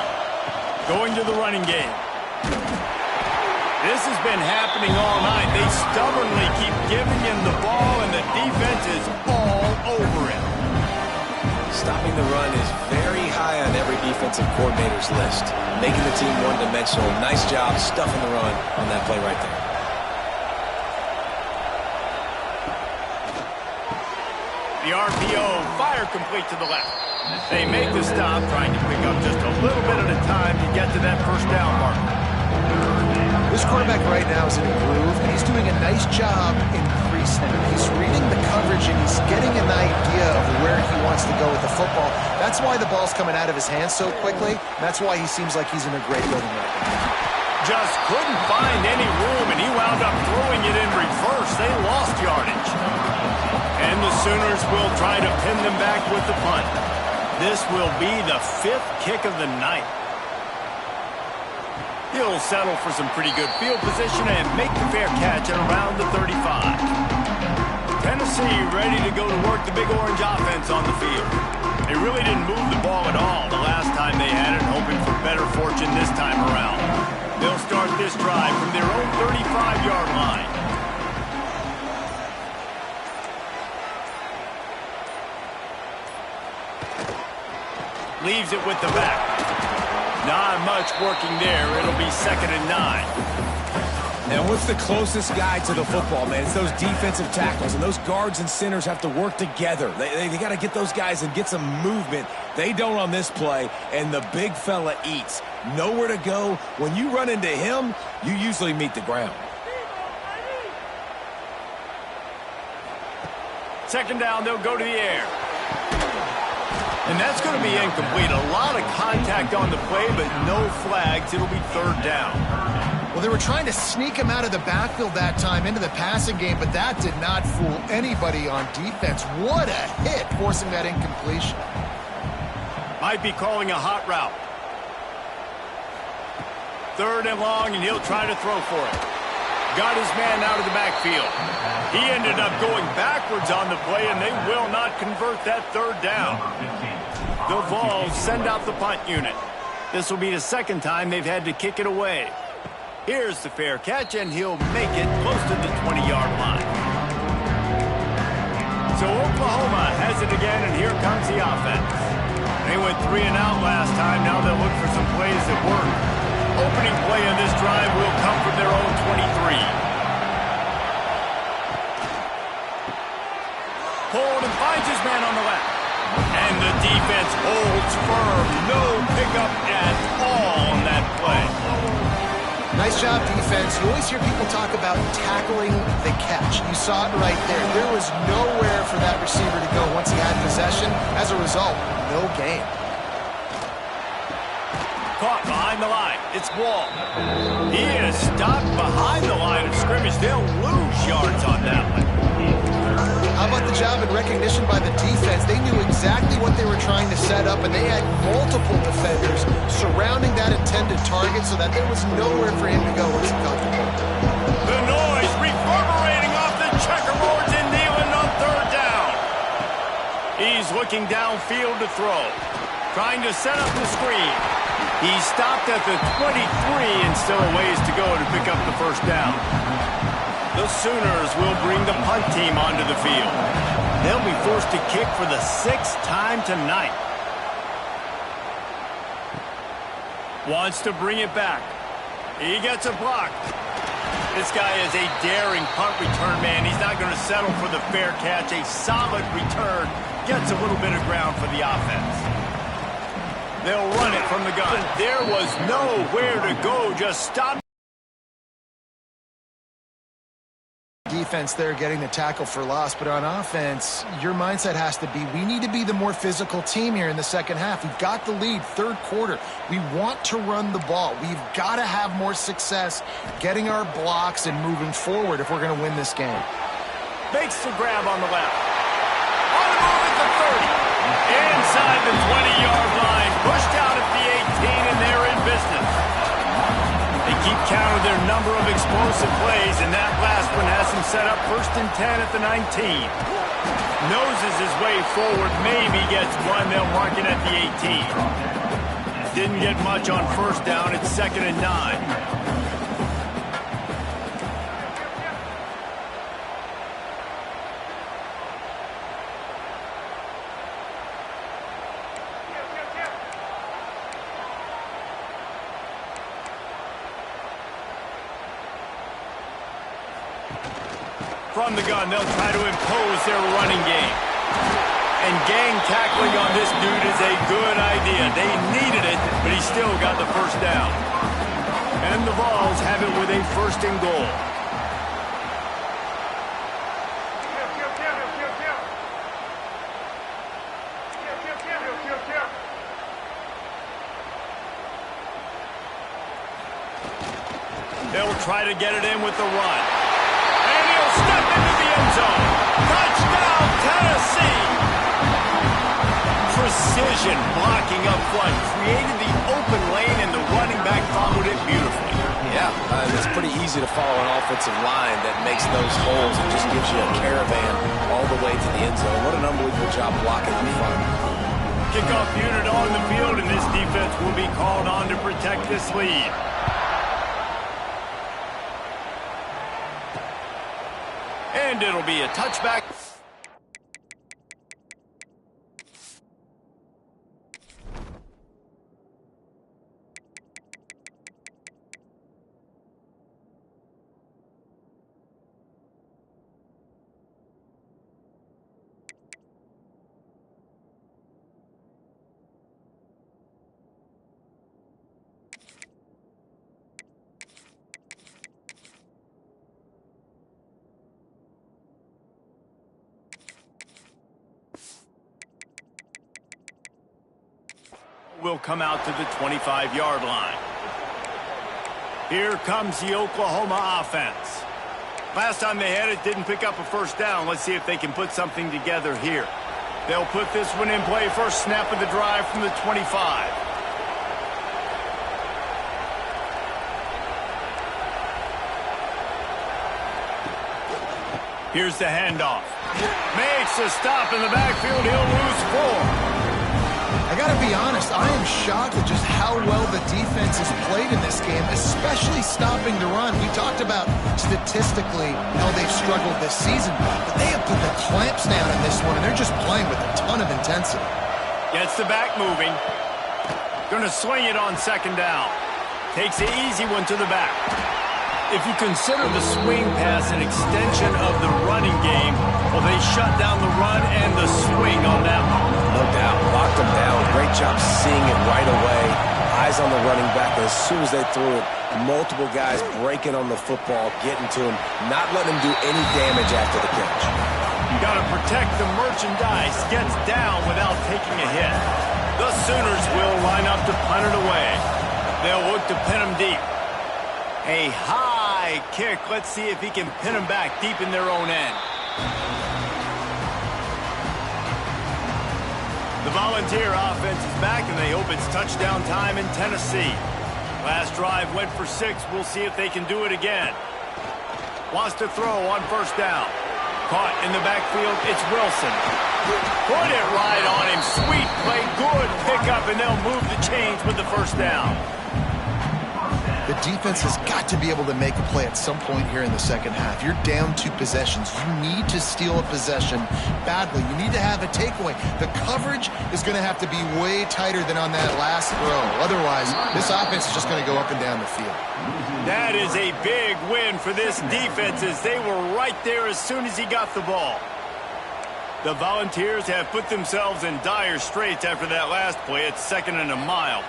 Going to the running game. This has been happening all night. They stubbornly keep giving him the ball, and the defense is all over him. Stopping the run is very high on every defensive coordinator's list. Making the team one-dimensional. Nice job stuffing the run on that play right there. The RPO, fire complete to the left. They make the stop, trying to pick up just a little bit at a time to get to that first down marker. This quarterback right now is in a groove, and he's doing a nice job in pre-snap. He's reading the coverage, and he's getting an idea of where he wants to go with the football. That's why the ball's coming out of his hands so quickly. That's why he seems like he's in a great rhythm right now. Just couldn't find any room, and he wound up throwing it in reverse. They lost yardage. And the Sooners will try to pin them back with the punt. This will be the 5th kick of the night. He'll settle for some pretty good field position and make the fair catch at around the 35. Tennessee ready to go to work the Big Orange offense on the field. They really didn't move the ball at all the last time they had it, hoping for better fortune this time around. They'll start this drive from their own 35-yard line. Leaves it with the back. Not much working there. It'll be 2nd and 9. And what's the closest guy to the football, man? It's those defensive tackles, and those guards and centers have to work together. They got to get those guys and get some movement. They don't on this play, and the big fella eats. Nowhere to go. When you run into him, you usually meet the ground. 2nd down, they'll go to the air. And that's going to be incomplete. A lot of contact on the play, but no flags. It'll be 3rd down. Well, they were trying to sneak him out of the backfield that time into the passing game, but that did not fool anybody on defense. What a hit, forcing that incompletion. Might be calling a hot route. 3rd and long, and he'll try to throw for it. Got his man out of the backfield. He ended up going backwards on the play, and they will not convert that 3rd down. The Vols send out the punt unit. This will be the 2nd time they've had to kick it away. Here's the fair catch, and he'll make it close to the 20-yard line. So Oklahoma has it again, and here comes the offense. They went 3 and out last time. Now they'll look for some plays that work. Opening play on this drive will come from their own 23. Hold and finds his man on the left. And the defense holds firm. No pickup at all on that play. Nice job, defense. You always hear people talk about tackling the catch. You saw it right there. There was nowhere for that receiver to go once he had possession. As a result, no gain. Caught behind the line. It's Wall. He is stopped behind the line of scrimmage. They'll lose yards on that one. How about the job and recognition by the defense? They knew exactly what they were trying to set up, and they had multiple defenders surrounding that intended target so that there was nowhere for him to go once he caught the ball. The noise reverberating off the checkerboards in Neyland on 3rd down. He's looking downfield to throw, trying to set up the screen. He stopped at the 23 and still a ways to go to pick up the 1st down. The Sooners will bring the punt team onto the field. They'll be forced to kick for the 6th time tonight. Wants to bring it back. He gets a block. This guy is a daring punt return man. He's not going to settle for the fair catch. A solid return. Gets a little bit of ground for the offense. They'll run it from the gun. There was nowhere to go. Just stop. Defense there getting the tackle for loss, but on offense, your mindset has to be, we need to be the more physical team here in the 2nd half. We've got the lead, 3rd quarter. We want to run the ball. We've got to have more success getting our blocks and moving forward if we're going to win this game. Makes the grab on the left. On the move at the 30. Inside the 20-yard line. Pushed out at the 18, and they're in business. They keep count of their number of explosive plays, and that last one has them set up 1st and 10 at the 19. Noses his way forward, maybe gets one. They'll mark it at the 18. Didn't get much on 1st down. It's 2nd and 9. From the gun, they'll try to impose their running game. And gang tackling on this dude is a good idea. They needed it, but he still got the 1st down. And the Vols have it with a 1st and goal. They'll try to get it in with the run. And he'll step into the end zone. Touchdown, Tennessee! Precision blocking up front. Created the open lane, and the running back followed it beautifully. Yeah, it's pretty easy to follow an offensive line that makes those holes and just gives you a caravan all the way to the end zone. What an unbelievable job blocking up front. Kickoff unit on the field, and this defense will be called on to protect this lead. And it'll be a touchback. will come out to the 25-yard line. Here comes the Oklahoma offense. Last time they had it, didn't pick up a first down. Let's see if they can put something together here. They'll put this one in play. First snap of the drive from the 25. Here's the handoff. Makes a stop in the backfield. He'll lose 4. I got to be honest, I am shocked at just how well the defense has played in this game, especially stopping the run. We talked about statistically how they've struggled this season, but they have put the clamps down in this one, and they're just playing with a ton of intensity. Gets the back moving. Gonna swing it on second down. Takes the easy one to the back. If you consider the swing pass an extension of the running game, well, they shut down the run and the swing on that one. No doubt. Locked him down. Great job seeing it right away. Eyes on the running back. As soon as they threw it, multiple guys breaking on the football, getting to him, not letting him do any damage after the catch. You got to protect the merchandise. Gets down without taking a hit. The Sooners will line up to punt it away. They'll look to pin him deep. A high kick. Let's see if he can pin him back deep in their own end. The Volunteer offense is back, and they hope it's touchdown time in Tennessee. Last drive went for 6. We'll see if they can do it again. Wants to throw on first down. Caught in the backfield. It's Wilson. Put it right on him. Sweet play. Good pickup, and they'll move the chains with the first down. The defense has got to be able to make a play at some point here in the second half. You're down 2 possessions. You need to steal a possession badly. You need to have a takeaway. The coverage is going to have to be way tighter than on that last throw. Otherwise, this offense is just going to go up and down the field. That is a big win for this defense, as they were right there as soon as he got the ball. The Volunteers have put themselves in dire straits after that last play. It's 2nd and a mile.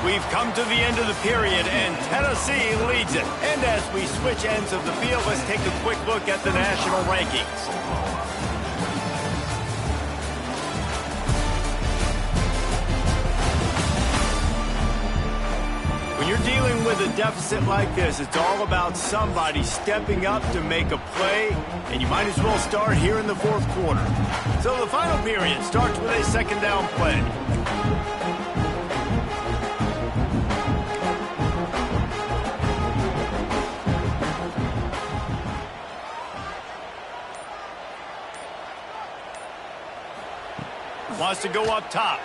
We've come to the end of the period, and Tennessee leads it. And as we switch ends of the field, let's take a quick look at the national rankings. When you're dealing with a deficit like this, it's all about somebody stepping up to make a play, and you might as well start here in the 4th quarter. So the final period starts with a 2nd down play. Wants to go up top.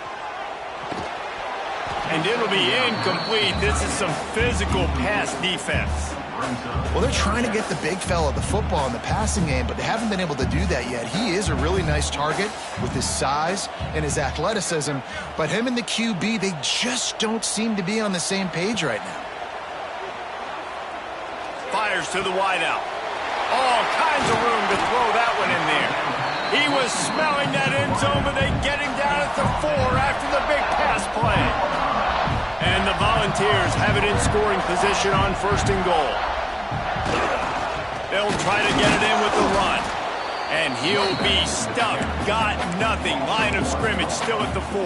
And it'll be incomplete. This is some physical pass defense. Well, they're trying to get the big fella the football in the passing game, but they haven't been able to do that yet. He is a really nice target with his size and his athleticism, but him and the QB, they just don't seem to be on the same page right now. Fires to the wideout. All kinds of room to throw that one in there. He was smelling that end zone, but they get him down at the 4 after the big pass play. And the Volunteers have it in scoring position on 1st and goal. They'll try to get it in with the run. And he'll be stuck. Got nothing. Line of scrimmage still at the 4.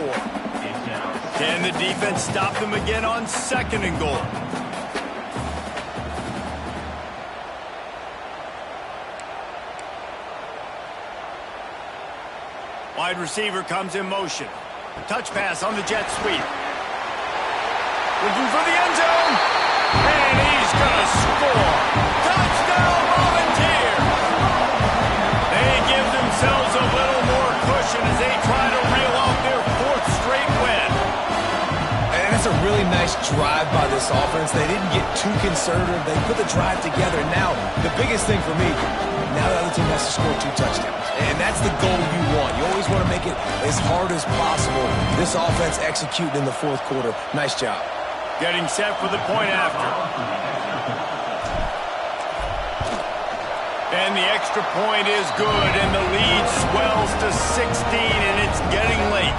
Can the defense stop them again on 2nd and goal? Wide receiver comes in motion. Touch pass on the jet sweep. Looking for the end zone. And he's going to score. Touchdown, Volunteer. They give themselves a little more cushion as they try to reel off their 4th straight win. And that's a really nice drive by this offense. They didn't get too conservative. They put the drive together. Now, the biggest thing for me, now the other team has to score 2 touchdowns. And that's the goal you want. You always want to make it as hard as possible. This offense executing in the 4th quarter. Nice job. Getting set for the point after. And the extra point is good, and the lead swells to 16, and it's getting late.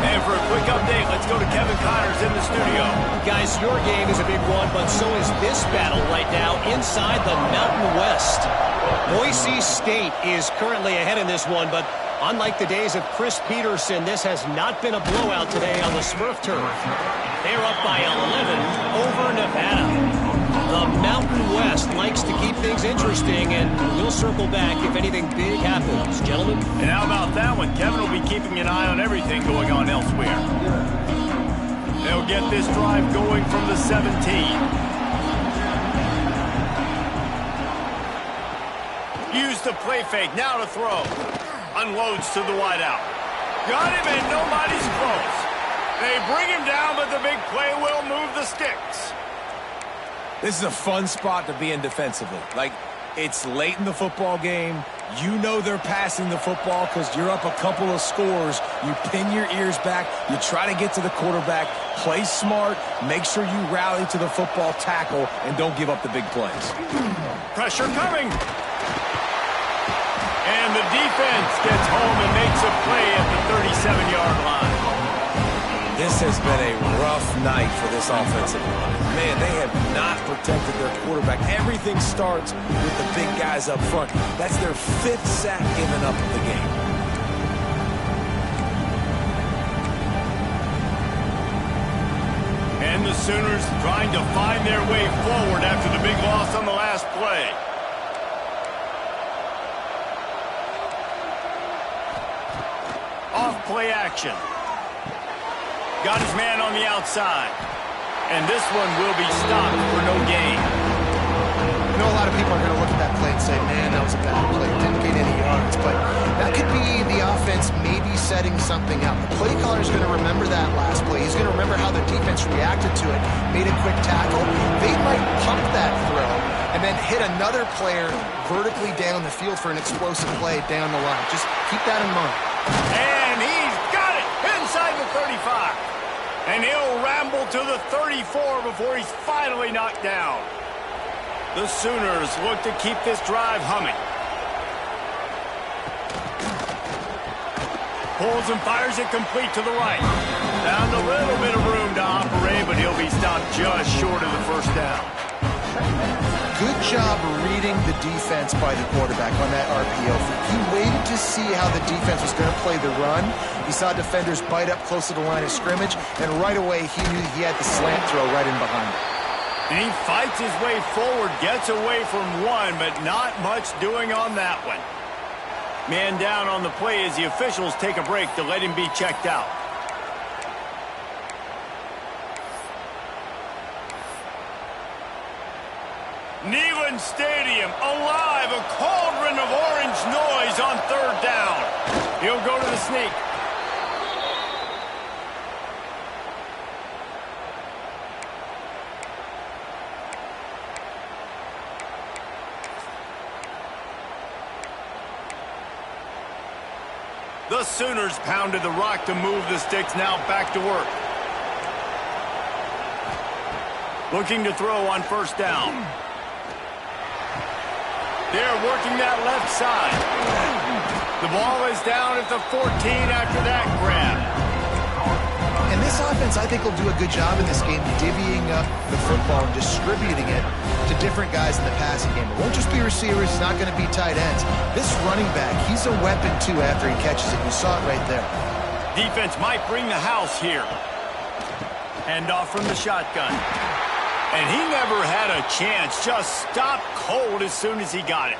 And for a quick update, let's go to Kevin Connors in the studio. Guys, your game is a big one, but so is this battle right now inside the Mountain West. Boise State is currently ahead in this one, but unlike the days of Chris Peterson, this has not been a blowout today on the Smurf turf. They're up by 11 over Nevada. The Mountain West likes to keep things interesting, and we'll circle back if anything big happens. Gentlemen? And how about that one? Kevin will be keeping an eye on everything going on elsewhere. They'll get this drive going from the 17. Use the play fake, now to throw. Unloads to the wideout. Got him and nobody's close. They bring him down, but the big play will move the sticks. This is a fun spot to be in defensively. Like, it's late in the football game. You know they're passing the football because you're up a couple of scores. You pin your ears back. You try to get to the quarterback. Play smart. Make sure you rally to the football tackle and don't give up the big plays. Pressure coming. And the defense gets home and makes a play at the 37-yard line. This has been a rough night for this offensive line. Man, they have not protected their quarterback. Everything starts with the big guys up front. That's their 5th sack given up of the game. And the Sooners trying to find their way forward after the big loss on the last play. Off play action. Got his man on the outside. And this one will be stopped for no gain. I know a lot of people are going to look at that play and say, man, that was a bad play. Didn't gain any yards. But that could be the offense maybe setting something up. The play caller is going to remember that last play. He's going to remember how the defense reacted to it, made a quick tackle. They might pump that throw and then hit another player vertically down the field for an explosive play down the line. Just keep that in mind. And he's got it inside the 35. And he'll ramble to the 34 before he's finally knocked down. The Sooners look to keep this drive humming. Pulls and fires it complete to the right. Found a little bit of room to operate, but he'll be stopped just short of the first down. Good job reading the defense by the quarterback on that RPO. He waited to see how the defense was going to play the run. He saw defenders bite up close to the line of scrimmage, and right away he knew he had the slant throw right in behind him. And he fights his way forward, gets away from one, but not much doing on that one. Man down on the play as the officials take a break to let him be checked out. Neyland Stadium alive, a cauldron of orange noise on 3rd down. He'll go to the sneak. The Sooners pounded the rock to move the sticks, now back to work. Looking to throw on 1st down. They're working that left side. The ball is down at the 14 after that grab. And this offense, I think, will do a good job in this game divvying up the football and distributing it to different guys in the passing game. It won't just be receivers. It's not going to be tight ends. This running back, he's a weapon, too, after he catches it. You saw it right there. Defense might bring the house here. Hand off from the shotgun. And he never had a chance. Just stopped cold as soon as he got it.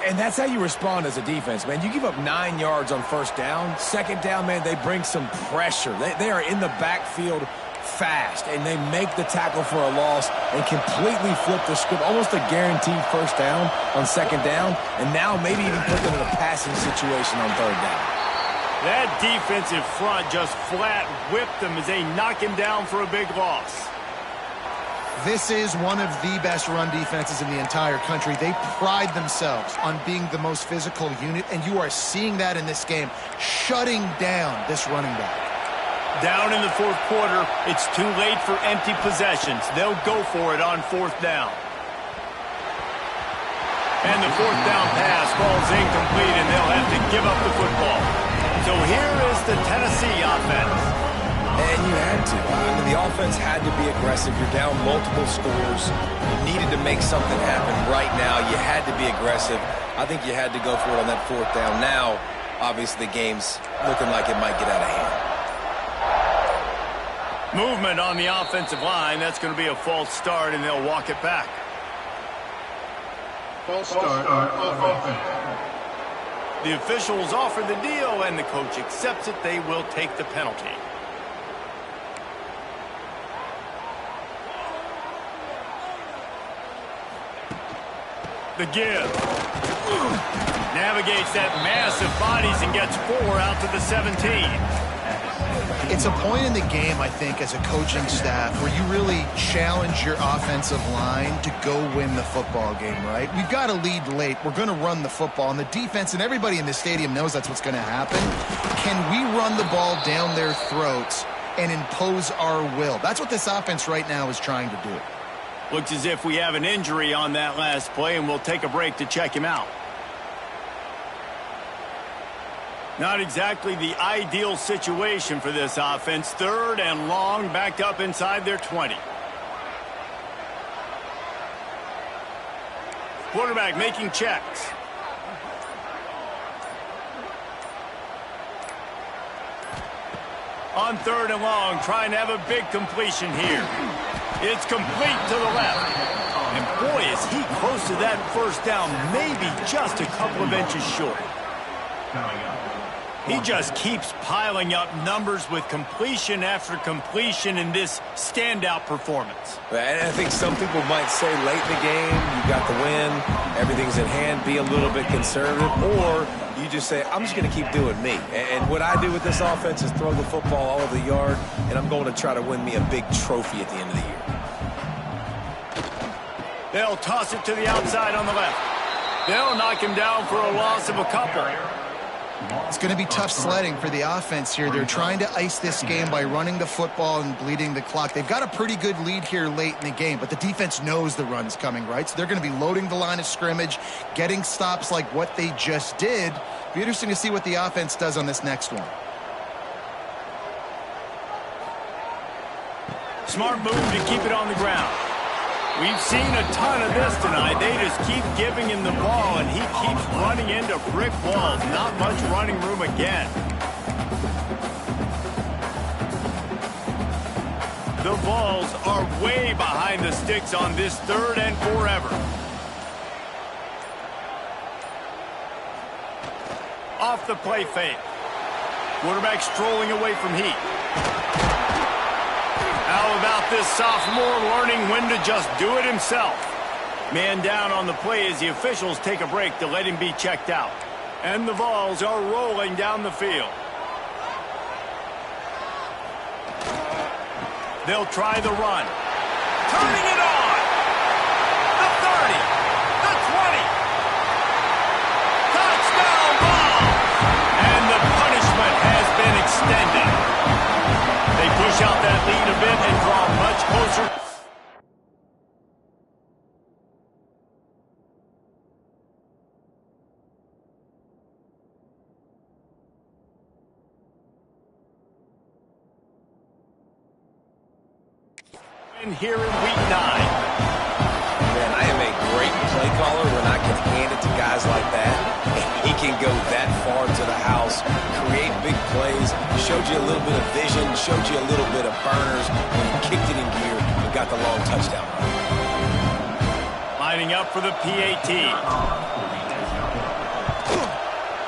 And that's how you respond as a defense, man. You give up 9 yards on 1st down. 2nd down, man, they bring some pressure. They are in the backfield fast, and they make the tackle for a loss and completely flip the script. Almost a guaranteed 1st down on 2nd down, and now maybe even put them in a passing situation on 3rd down. That defensive front just flat whipped them as they knock him down for a big loss. This is one of the best run defenses in the entire country. They pride themselves on being the most physical unit, and you are seeing that in this game, shutting down this running back. Down in the 4th quarter, it's too late for empty possessions. They'll go for it on 4th down. And the 4th down pass falls incomplete, and they'll have to give up the football. So here is the Tennessee offense. And you had to. I mean, the offense had to be aggressive. You're down multiple scores. You needed to make something happen right now. You had to be aggressive. I think you had to go for it on that fourth down. Now, obviously, the game's looking like it might get out of hand. Movement on the offensive line. That's going to be a false start, and they'll walk it back. False start offense. The officials offer the deal, and the coach accepts it. They will take the penalty. The give. Navigates that massive bodies and gets 4 out to the 17. It's a point in the game, I think, as a coaching staff where you really challenge your offensive line to go win the football game, right? We've got a lead late. We're going to run the football. And the defense and everybody in the stadium knows that's what's going to happen. Can we run the ball down their throats and impose our will? That's what this offense right now is trying to do. Looks as if we have an injury on that last play, and we'll take a break to check him out. Not exactly the ideal situation for this offense. 3rd and long, backed up inside their 20. Quarterback making checks. On 3rd and long, trying to have a big completion here. It's complete to the left. And boy, is he close to that first down, maybe just a couple of inches short. He just keeps piling up numbers with completion after completion in this standout performance. And I think some people might say late in the game, you got the win, everything's in hand, be a little bit conservative, or you just say, I'm just going to keep doing me. And what I do with this offense is throw the football all over the yard, and I'm going to try to win me a big trophy at the end of the year. They'll toss it to the outside on the left. They'll knock him down for a loss of a couple. It's going to be tough sledding for the offense here. They're trying to ice this game by running the football and bleeding the clock. They've got a pretty good lead here late in the game, but the defense knows the run's coming, right? So they're going to be loading the line of scrimmage, getting stops like what they just did. Be interesting to see what the offense does on this next one. Smart move to keep it on the ground. We've seen a ton of this tonight. They just keep giving him the ball, and he keeps running into brick walls. Not much running room again. The Vols are way behind the sticks on this 3rd and forever. Off the play fake. Quarterback strolling away from heat. How about this sophomore learning when to just do it himself? Man down on the play as the officials take a break to let him be checked out. And the Vols are rolling down the field. They'll try the run. Turning it on! The 30! The 20! Touchdown Vols! And the punishment has been extended. They push out that lead a bit and draw much closer. And here in week 9. Man, I am a great play caller when I can hand it to guys like that. He can go that far to the house, create big plays, showed you a little bit of vision, showed you a little bit of burners when he kicked it in gear and got the long touchdown run. Lining up for the PAT.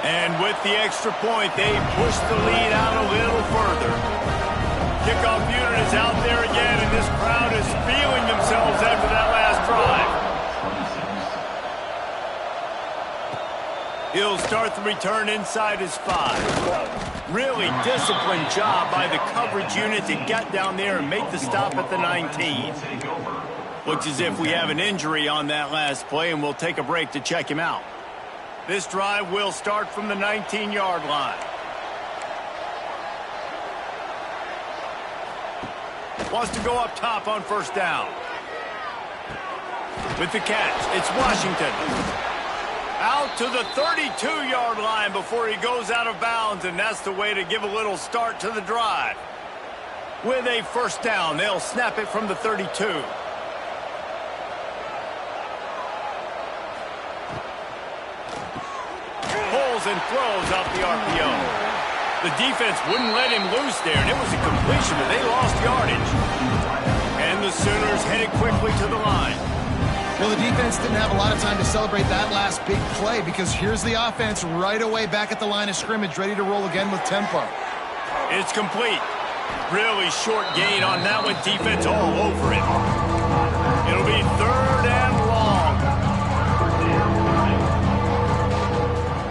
And with the extra point, they push the lead out a little further. Kickoff unit is out there again, and this crowd is feeling themselves after that last drive. He'll start the return inside his 5. Really disciplined job by the coverage unit to get down there and make the stop at the 19. Looks as if we have an injury on that last play, and we'll take a break to check him out. This drive will start from the 19-yard line. Wants to go up top on first down. With the catch, it's Washington. Out to the 32-yard line before he goes out of bounds, and that's the way to give a little start to the drive. With a first down, they'll snap it from the 32. Pulls and throws off the RPO. The defense wouldn't let him loose there, and it was a completion, but they lost yardage. And the Sooners headed quickly to the line. Well, the defense didn't have a lot of time to celebrate that last big play because here's the offense right away back at the line of scrimmage, ready to roll again with tempo. It's complete. Really short gain on that one. Defense all over it. It'll be 3rd and long.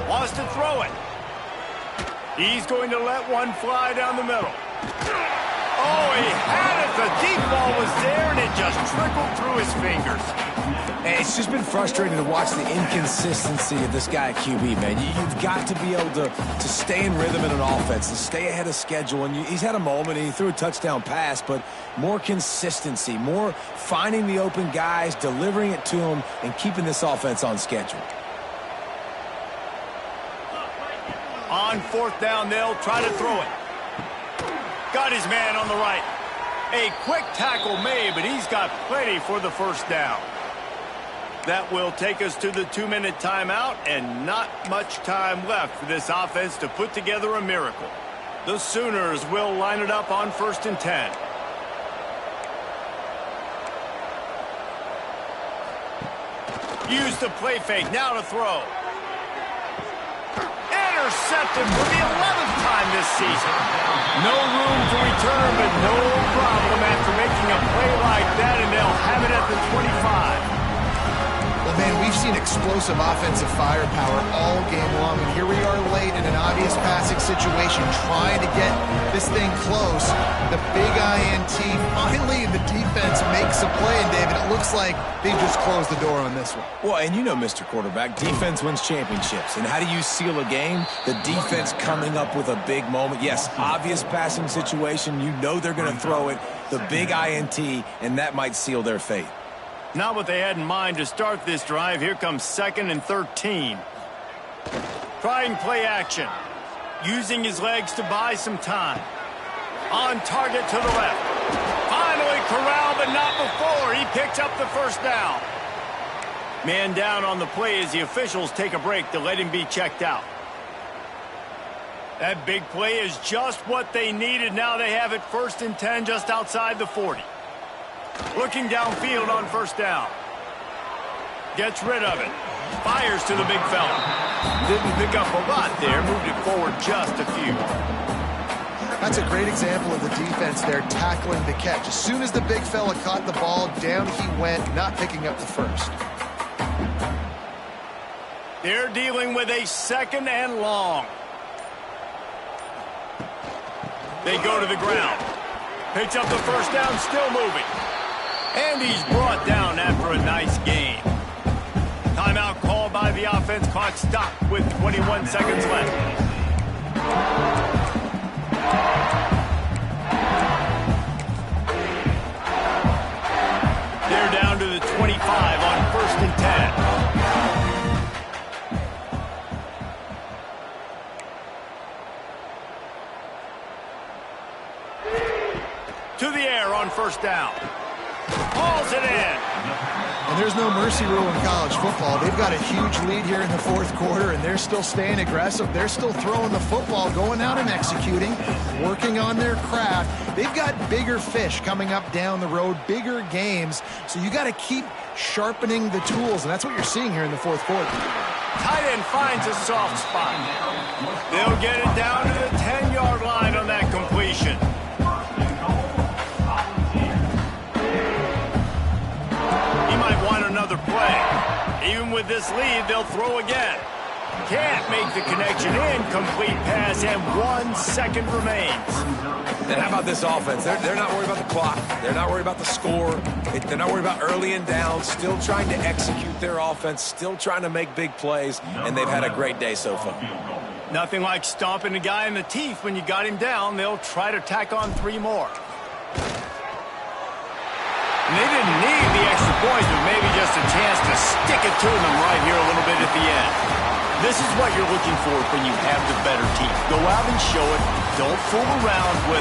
Wants to throw it. He's going to let one fly down the middle. Oh, he had it. The deep ball was there, and it just trickled through his fingers. And it's just been frustrating to watch the inconsistency of this guy at QB, man. You've got to be able to stay in rhythm in an offense and stay ahead of schedule. And he's had a moment, and he threw a touchdown pass, but more consistency, more finding the open guys, delivering it to them, and keeping this offense on schedule. On 4th down, they'll try to throw it. Got his man on the right. A quick tackle made, but he's got plenty for the first down. That will take us to the 2-minute timeout, and not much time left for this offense to put together a miracle. The Sooners will line it up on 1st and 10. Use the play fake, now to throw. Intercepted for the 11th time this season. No room to return, but no problem after making a play like that, and they'll have it at the 25. Well, man, we've seen explosive offensive firepower all game long, and here we are late in an obvious passing situation, trying to get this thing close. The big INT, finally the defense makes a play, and David, it looks like they just closed the door on this one. Well, and you know, Mr. Quarterback, defense wins championships. And how do you seal a game? The defense coming up with a big moment. Yes, obvious passing situation. You know they're going to throw it. The big INT, and that might seal their fate. Not what they had in mind to start this drive. Here comes 2nd and 13. Trying play action. Using his legs to buy some time. On target to the left. Finally corralled, but not before. He picks up the first down. Man down on the play as the officials take a break to let him be checked out. That big play is just what they needed. Now they have it 1st and 10 just outside the 40. Looking downfield on 1st down. Gets rid of it. Fires to the big fella. Didn't pick up a lot there. Moved it forward just a few. That's a great example of the defense there tackling the catch. As soon as the big fella caught the ball, down he went, not picking up the first. They're dealing with a 2nd and long. They go to the ground. Picks up the first down, still moving. And he's brought down after a nice gain. Timeout called by the offense. Clock stopped with 21 seconds left. They're down to the 25 on 1st and 10. To the air on 1st down. Hauls it in. And there's no mercy rule in college football. They've got a huge lead here in the 4th quarter, and they're still staying aggressive. They're still throwing the football, going out and executing, working on their craft. They've got bigger fish coming up down the road, bigger games. So you got to keep sharpening the tools, and that's what you're seeing here in the 4th quarter. Tight end finds a soft spot. They'll get it down to the 10-yard line on that completion. Another play. Even with this lead, they'll throw again. Can't make the connection. Incomplete pass, and 1 second remains. And how about this offense? They're not worried about the clock. They're not worried about the score. They're not worried about early and down. Still trying to execute their offense. Still trying to make big plays. And they've had a great day so far. Nothing like stomping a guy in the teeth when you got him down. They'll try to tack on 3 more. And they didn't need the extra point, but maybe just a chance to stick it to them right here a little bit at the end. This is what you're looking for when you have the better team. Go out and show it. Don't fool around with